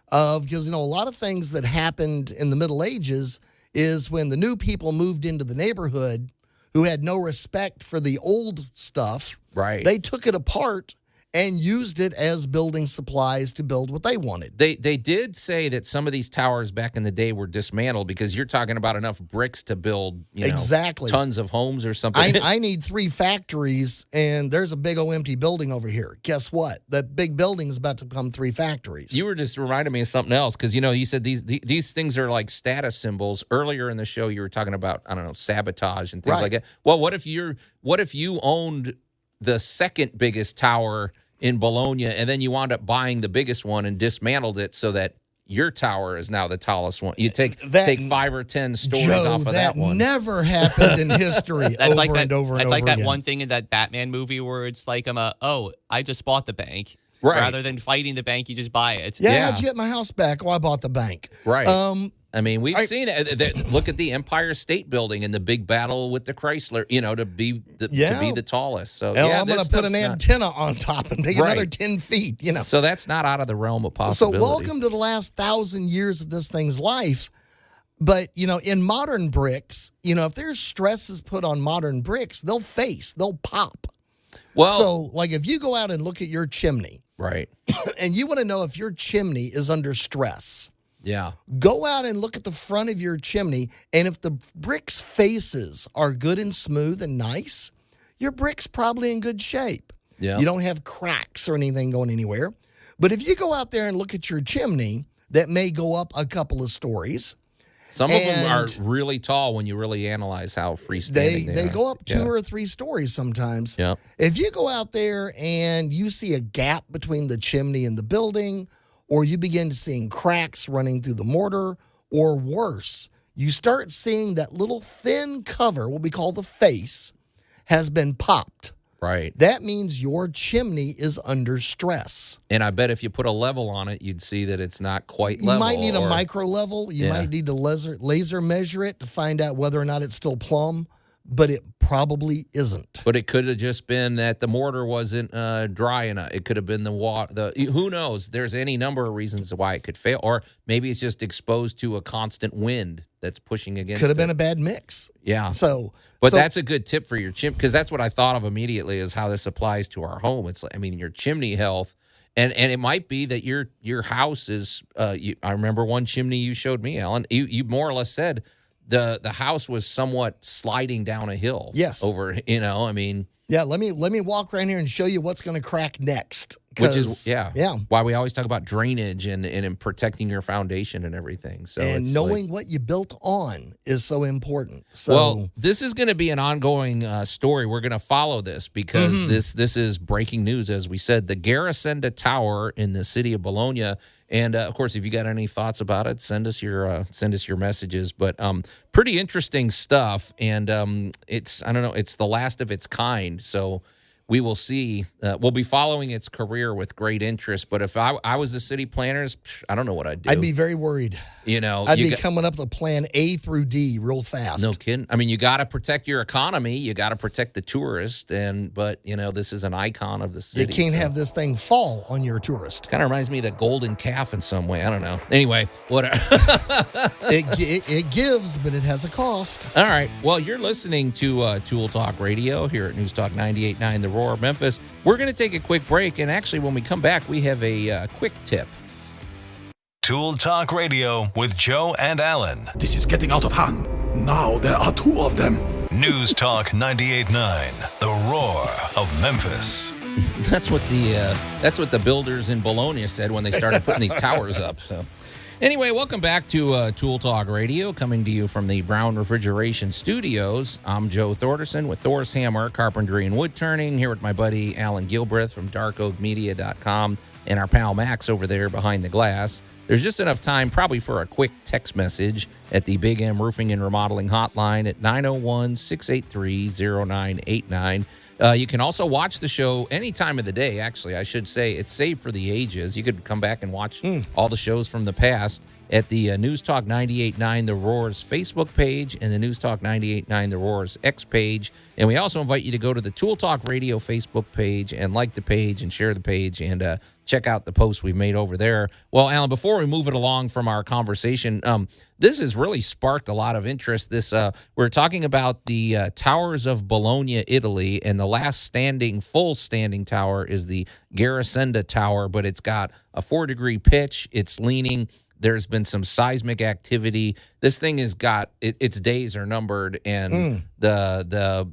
C: Because, a lot of things that happened in the Middle Ages is when the new people moved into the neighborhood who had no respect for the old stuff.
B: Right.
C: They took it apart and used it as building supplies to build what they wanted.
B: They did say that some of these towers back in the day were dismantled because you're talking about enough bricks to build
C: Exactly.
B: tons of homes or something.
C: I need 3 factories, and there's a big old empty building over here. Guess what? That big building is about to become 3 factories.
B: You were just reminding me of something else because, you said these things are like status symbols. Earlier in the show, you were talking about, I don't know, sabotage and things like that. Well, what if you owned the second biggest tower in Bologna, and then you wound up buying the biggest one and dismantled it so that your tower is now the tallest one? You take 5 or 10 stories off of that one.
C: Never happened in history.
D: That's
C: over
D: like that.
C: and over and
D: That's
C: over
D: like that
C: again.
D: one thing in that Batman movie where it's like, I just bought the bank.
B: Right.
D: Rather than fighting the bank, you just buy it.
C: Yeah, how'd you get my house back? Oh, I bought the bank.
B: Right. I mean, we've seen it. Look at the Empire State Building and the big battle with the Chrysler, to be the tallest. So
C: I'm going to put an antenna on top and make another 10 feet,
B: So that's not out of the realm of possibility.
C: So welcome to the last 1,000 years of this thing's life. But, in modern bricks, if there's stresses put on modern bricks, they'll pop.
B: Well,
C: so, like, if you go out and look at your chimney,
B: right,
C: and you want to know if your chimney is under stress, go out and look at the front of your chimney, and if the brick's faces are good and smooth and nice, your brick's probably in good shape.
B: Yeah.
C: You don't have cracks or anything going anywhere. But if you go out there and look at your chimney, that may go up a couple of stories.
B: Some of them are really tall when you really analyze how freestanding
C: they go up 2 or 3 stories sometimes.
B: Yeah.
C: If you go out there and you see a gap between the chimney and the building, or you begin to seeing cracks running through the mortar, or worse, you start seeing that little thin cover, what we call the face, has been popped.
B: Right.
C: That means your chimney is under stress.
B: And I bet if you put a level on it, you'd see that it's not quite level.
C: You might need a micro level. You might need to laser measure it to find out whether or not it's still plumb, but it probably isn't.
B: But it could have just been that the mortar wasn't dry enough. It could have been the water. Who knows? There's any number of reasons why it could fail. Or maybe it's just exposed to a constant wind that's pushing against it.
C: Could have been a bad mix.
B: Yeah. But that's a good tip for your chimney, because that's what I thought of immediately is how this applies to our home. It's like, your chimney health, and it might be that your house is. I remember one chimney you showed me, Alan. You more or less said the house was somewhat sliding down a hill.
C: Yes.
B: Over,
C: Yeah, let me walk around here and show you what's going to crack next.
B: Which is why we always talk about drainage and in protecting your foundation and everything. So
C: and knowing what you built on is so important. So,
B: well, this is going to be an ongoing story. We're going to follow this because this is breaking news, as we said. The Garisenda Tower in the city of Bologna. And of course, if you got any thoughts about it, send us your messages. But pretty interesting stuff, and it's the last of its kind. So we will see. We'll be following its career with great interest. But if I was the city planners, I don't know what I'd do.
C: I'd be very worried. I'd be coming up with a plan A through D real fast.
B: No kidding. You got to protect your economy. You got to protect the tourist. But this is an icon of the city.
C: You can't have this thing fall on your tourist.
B: Kind of reminds me of the golden calf in some way. I don't know. Anyway, whatever.
C: it gives, but it has a cost.
B: All right. Well, you're listening to Tool Talk Radio here at News Talk 98.9 The Roar, Memphis. We're going to take a quick break. And actually, when we come back, we have a quick tip.
A: Tool Talk Radio with Joe and Allan.
G: This is getting out of hand. Now there are 2 of them.
A: News Talk 98.9, the roar of Memphis.
B: That's what the builders in Bologna said when they started putting these towers up. So, anyway, welcome back to Tool Talk Radio, coming to you from the Brown Refrigeration Studios. I'm Joe Thorderson with Thor's Hammer, Carpentry and Wood Turning, here with my buddy Alan Gilbreth from darkoakmedia.com and our pal Max over there behind the glass. There's just enough time probably for a quick text message at the Big M Roofing and Remodeling Hotline at 901-683-0989. You can also watch the show any time of the day, actually. I should say it's saved for the ages. You could come back and watch all the shows from the past at the News Talk 98.9 The Roar's Facebook page and the News Talk 98.9 The Roar's X page. And we also invite you to go to the Tool Talk Radio Facebook page and like the page and share the page and check out the posts we've made over there. Well, Alan, before we move it along from our conversation, this has really sparked a lot of interest. We're talking about the towers of Bologna, Italy, and the last full standing tower is the Garisenda Tower, but it's got a 4-degree pitch. It's leaning. There's been some seismic activity. This thing has got its days are numbered, and the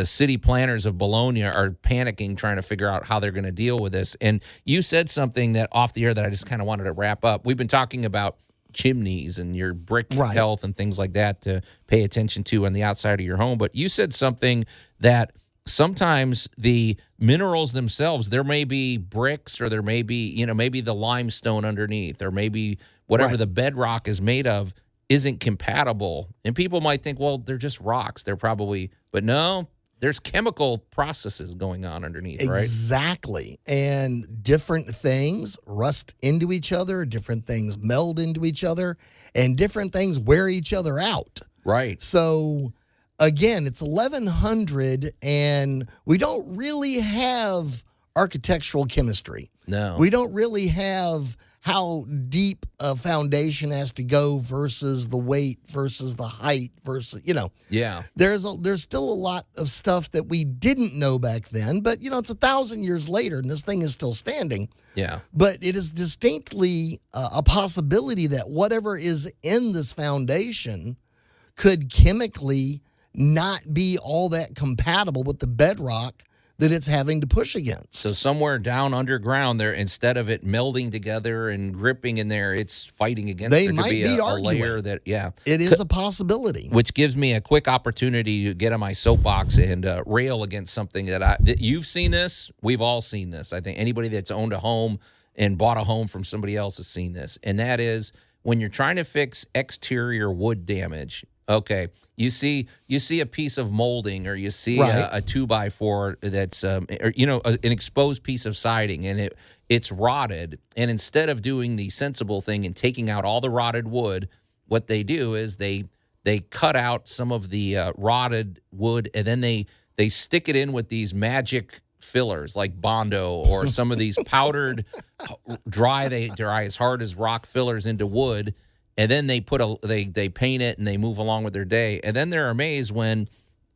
B: city planners of Bologna are panicking, trying to figure out how they're going to deal with this. And you said something that off the air that I just kind of wanted to wrap up. We've been talking about chimneys and your brick health and things like that to pay attention to on the outside of your home. But you said something that sometimes the minerals themselves, there may be bricks or there may be, maybe the limestone underneath or maybe whatever the bedrock is made of isn't compatible. And people might think, well, they're just rocks. They're probably, but no, there's chemical processes going on underneath, right?
C: Exactly. And different things rust into each other, different things meld into each other, and different things wear each other out.
B: Right.
C: So, again, it's 1100, and we don't really have architectural chemistry.
B: No.
C: We don't really have how deep a foundation has to go versus the weight versus the height versus,
B: Yeah.
C: There's still a lot of stuff that we didn't know back then, but, it's 1,000 years later, and this thing is still standing.
B: Yeah.
C: But it is distinctly a possibility that whatever is in this foundation could chemically not be all that compatible with the bedrock that it's having to push against.
B: So somewhere down underground there, instead of it melding together and gripping in there, it's fighting against
C: They
B: there
C: might
B: to be
C: be
B: a
C: arguing.
B: layer that,
C: It is a possibility.
B: Which gives me a quick opportunity to get on my soapbox and rail against something that you've seen this. We've all seen this. I think anybody that's owned a home and bought a home from somebody else has seen this. And that is when you're trying to fix exterior wood damage. Okay, you see a piece of molding, or you see
C: Right.
B: a 2x4 that's an exposed piece of siding, and it's rotted. And instead of doing the sensible thing and taking out all the rotted wood, what they do is they cut out some of the rotted wood, and then they stick it in with these magic fillers like Bondo or some of these powdered they dry as hard as rock fillers into wood. And then they they paint it and they move along with their day. And then they're amazed when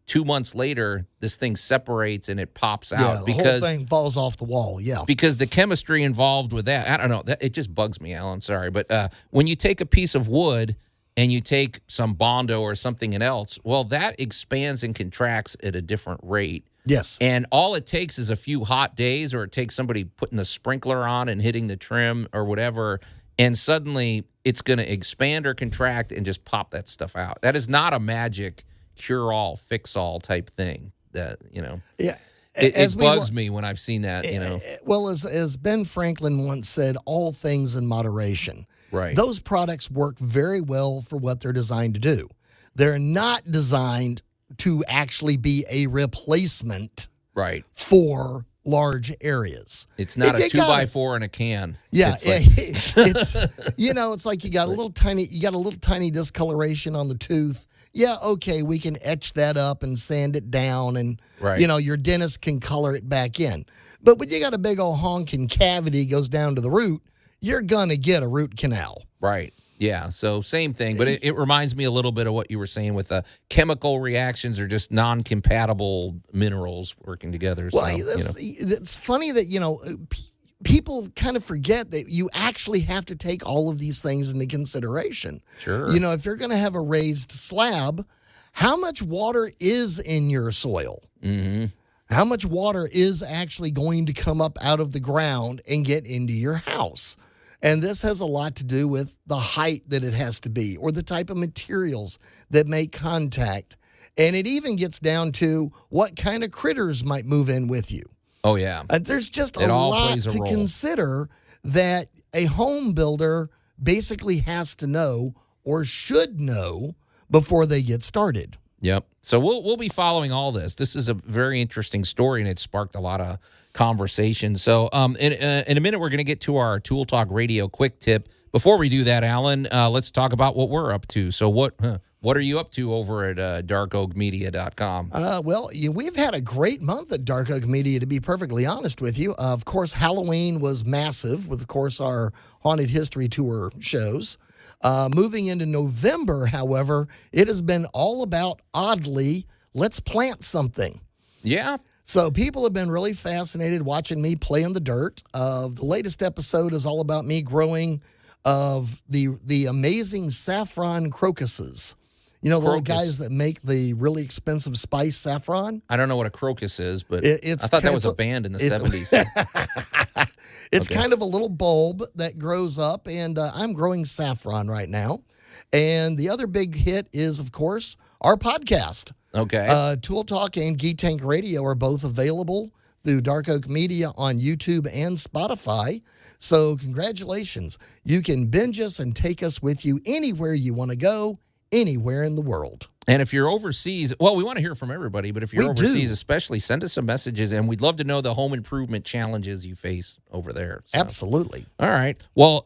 B: 2 months later this thing separates and it pops out
C: the whole thing falls off the wall. Yeah,
B: because the chemistry involved with that, I don't know. It just bugs me, Alan. Sorry, but when you take a piece of wood and you take some Bondo or something else, well, that expands and contracts at a different rate.
C: Yes.
B: And all it takes is a few hot days, or it takes somebody putting the sprinkler on and hitting the trim or whatever, and suddenly it's going to expand or contract and just pop that stuff out. That is not a magic cure-all, fix-all type thing. Yeah. It bugs me when I've seen that,
C: Well, as Ben Franklin once said, all things in moderation.
B: Right.
C: Those products work very well for what they're designed to do. They're not designed to actually be a replacement
B: right.
C: for large areas.
B: It's not a 2x4 in a can.
C: Yeah,
B: it's
C: it's like you got a little tiny discoloration on the tooth. Yeah, okay, we can etch that up and sand it down, and
B: right.
C: Your dentist can color it back in. But when you got a big old honking cavity goes down to the root, you're gonna get a root canal.
B: Right. Yeah, so same thing, but it reminds me a little bit of what you were saying with chemical reactions or just non-compatible minerals working together.
C: Well, it's funny that, people kind of forget that you actually have to take all of these things into consideration.
B: Sure.
C: If you're going to have a raised slab, how much water is in your soil?
B: Mm-hmm.
C: How much water is actually going to come up out of the ground and get into your house? And this has a lot to do with the height that it has to be, or the type of materials that make contact. And it even gets down to what kind of critters might move in with you.
B: Oh, yeah.
C: There's just a lot to consider that a home builder basically has to know or should know before they get started.
B: Yep. So we'll be following all this. This is a very interesting story, and it sparked a lot of conversation. So in a minute, we're going to get to our Tool Talk Radio quick tip. Before we do that, Alan, let's talk about what we're up to. So what are you up to over at darkoakmedia.com?
C: Well, we've had a great month at Dark Oak Media, to be perfectly honest with you. Of course, Halloween was massive with, of course, our Haunted History Tour shows. Moving into November, however, it has been all about, oddly, let's plant something.
B: Yeah.
C: So people have been really fascinated watching me play in the dirt. The latest episode is all about me growing of the amazing saffron crocuses. The little guys that make the really expensive spice saffron.
B: I don't know what a crocus is, but
C: I
B: thought that was a band in the 70s.
C: It's kind of a little bulb that grows up, and I'm growing saffron right now. And the other big hit is, of course, our podcast.
B: Okay.
C: Tool Talk and Geek Tank Radio are both available through Dark Oak Media on YouTube and Spotify. So congratulations. You can binge us and take us with you anywhere you want to go, anywhere in the world.
B: And if you're overseas, well, we want to hear from everybody, but if you're
C: We
B: overseas
C: do.
B: especially, send us some messages, and we'd love to know the home improvement challenges you face over there. So.
C: Absolutely.
B: All right. Well,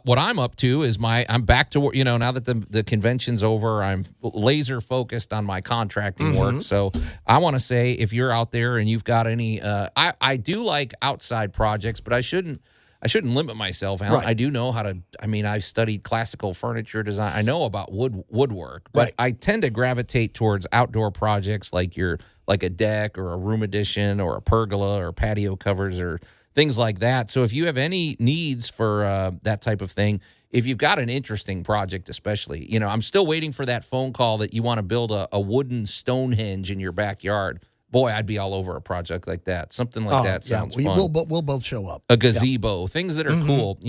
B: what I'm up to is I'm back to work. Now that the convention's over, I'm laser focused on my contracting work. So I want to say, if you're out there and you've got any, I do like outside projects, but I shouldn't limit myself, Alan.
C: Right.
B: I do know how to. I've studied classical furniture design. I know about woodwork, but
C: Right.
B: I tend to gravitate towards outdoor projects like a deck or a room addition or a pergola or patio covers or things like that. So if you have any needs for that type of thing, if you've got an interesting project, especially, I'm still waiting for that phone call that you want to build a wooden Stonehenge in your backyard. Boy, I'd be all over a project like that. Something like that sounds fun.
C: We'll both show up.
B: A gazebo, things that are cool.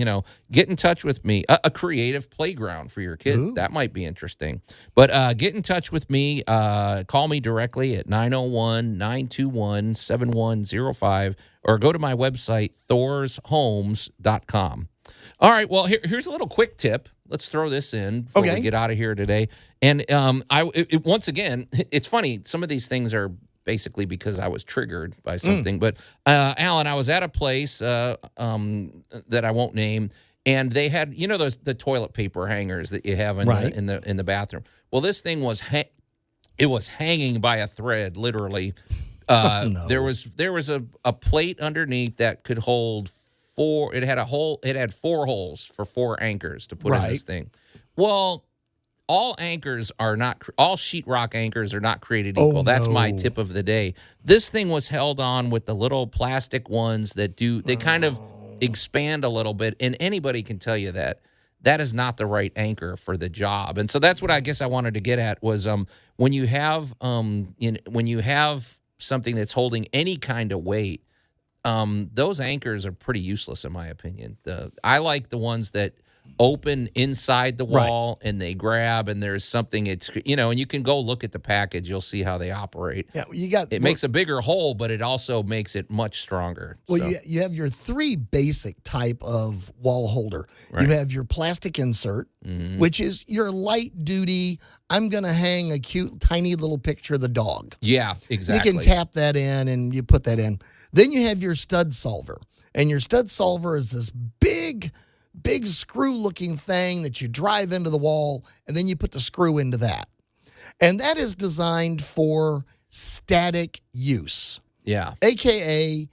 B: Get in touch with me. A creative playground for your kid.
C: Ooh.
B: That might be interesting. But get in touch with me. Call me directly at 901-921-7105 or go to my website, thorshomes.com. All right, well, here's a little quick tip. Let's throw this in before we get out of here today. And once again, it's funny. Some of these things are basically because I was triggered by something. But, Alan, I was at a place that I won't name, and they had, the toilet paper hangers that you have in the bathroom. Well, this thing was it was hanging by a thread, literally.
C: No.
B: There was a plate underneath that could hold four. It had 4 holes for 4 anchors to put in this thing. Well, all sheetrock anchors are not created equal. That's my tip of the day. This thing was held on with the little plastic ones that they kind of expand a little bit, and anybody can tell you that is not the right anchor for the job. And so that's what I guess I wanted to get at was when you have something that's holding any kind of weight, those anchors are pretty useless in my opinion. I like the ones that open inside the wall and they grab, and there's something and you can go look at the package. You'll see how they operate.
C: Yeah,
B: makes a bigger hole, but it also makes it much stronger.
C: Well, you have your 3 basic type of wall holder.
B: Right.
C: You have your plastic insert, which is your light duty. I'm going to hang a cute, tiny little picture of the dog.
B: Yeah, exactly.
C: You can tap that in and you put that in. Then you have your stud solver, and your stud solver is this big screw-looking thing that you drive into the wall, and then you put the screw into that. And that is designed for static use.
B: Yeah.
C: AKA,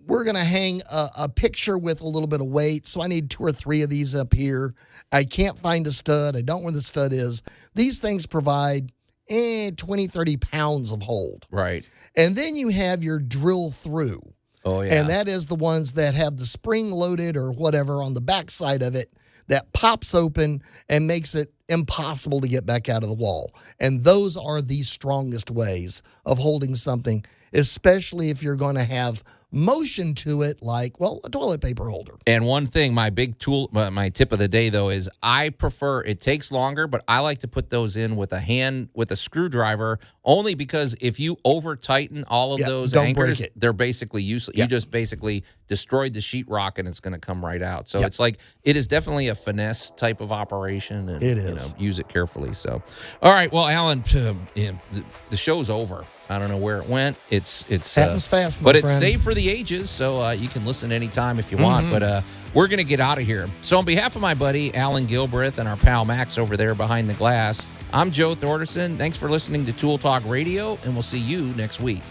C: we're going to hang a picture with a little bit of weight, so I need 2 or 3 of these up here. I can't find a stud. I don't know where the stud is. These things provide 20, 30 pounds of hold.
B: Right.
C: And then you have your drill through.
B: Oh, yeah.
C: And that is the ones that have the spring loaded or whatever on the backside of it that pops open and makes it impossible to get back out of the wall. And those are the strongest ways of holding something, especially if you're going to have motion to it, like, a toilet paper holder.
B: And one thing, my big tool, my tip of the day, though, is I prefer, it takes longer, but I like to put those in with a screwdriver, only because if you over tighten all of those anchors, they're basically useless. You just basically destroyed the sheetrock and it's going to come right out. So it's like, it is definitely a finesse type of operation. And,
C: it is.
B: Use it carefully. So, all right. Well, Alan, the show's over. I don't know where it went. It's
C: happens fast,
B: but
C: my
B: it's
C: friend.
B: saved for the ages, so you can listen anytime if you want. But we're gonna get out of here. So on behalf of my buddy Alan Gilbreth and our pal Max over there behind the glass, I'm Joe Thorderson. Thanks for listening to Tool Talk Radio, and we'll see you next week.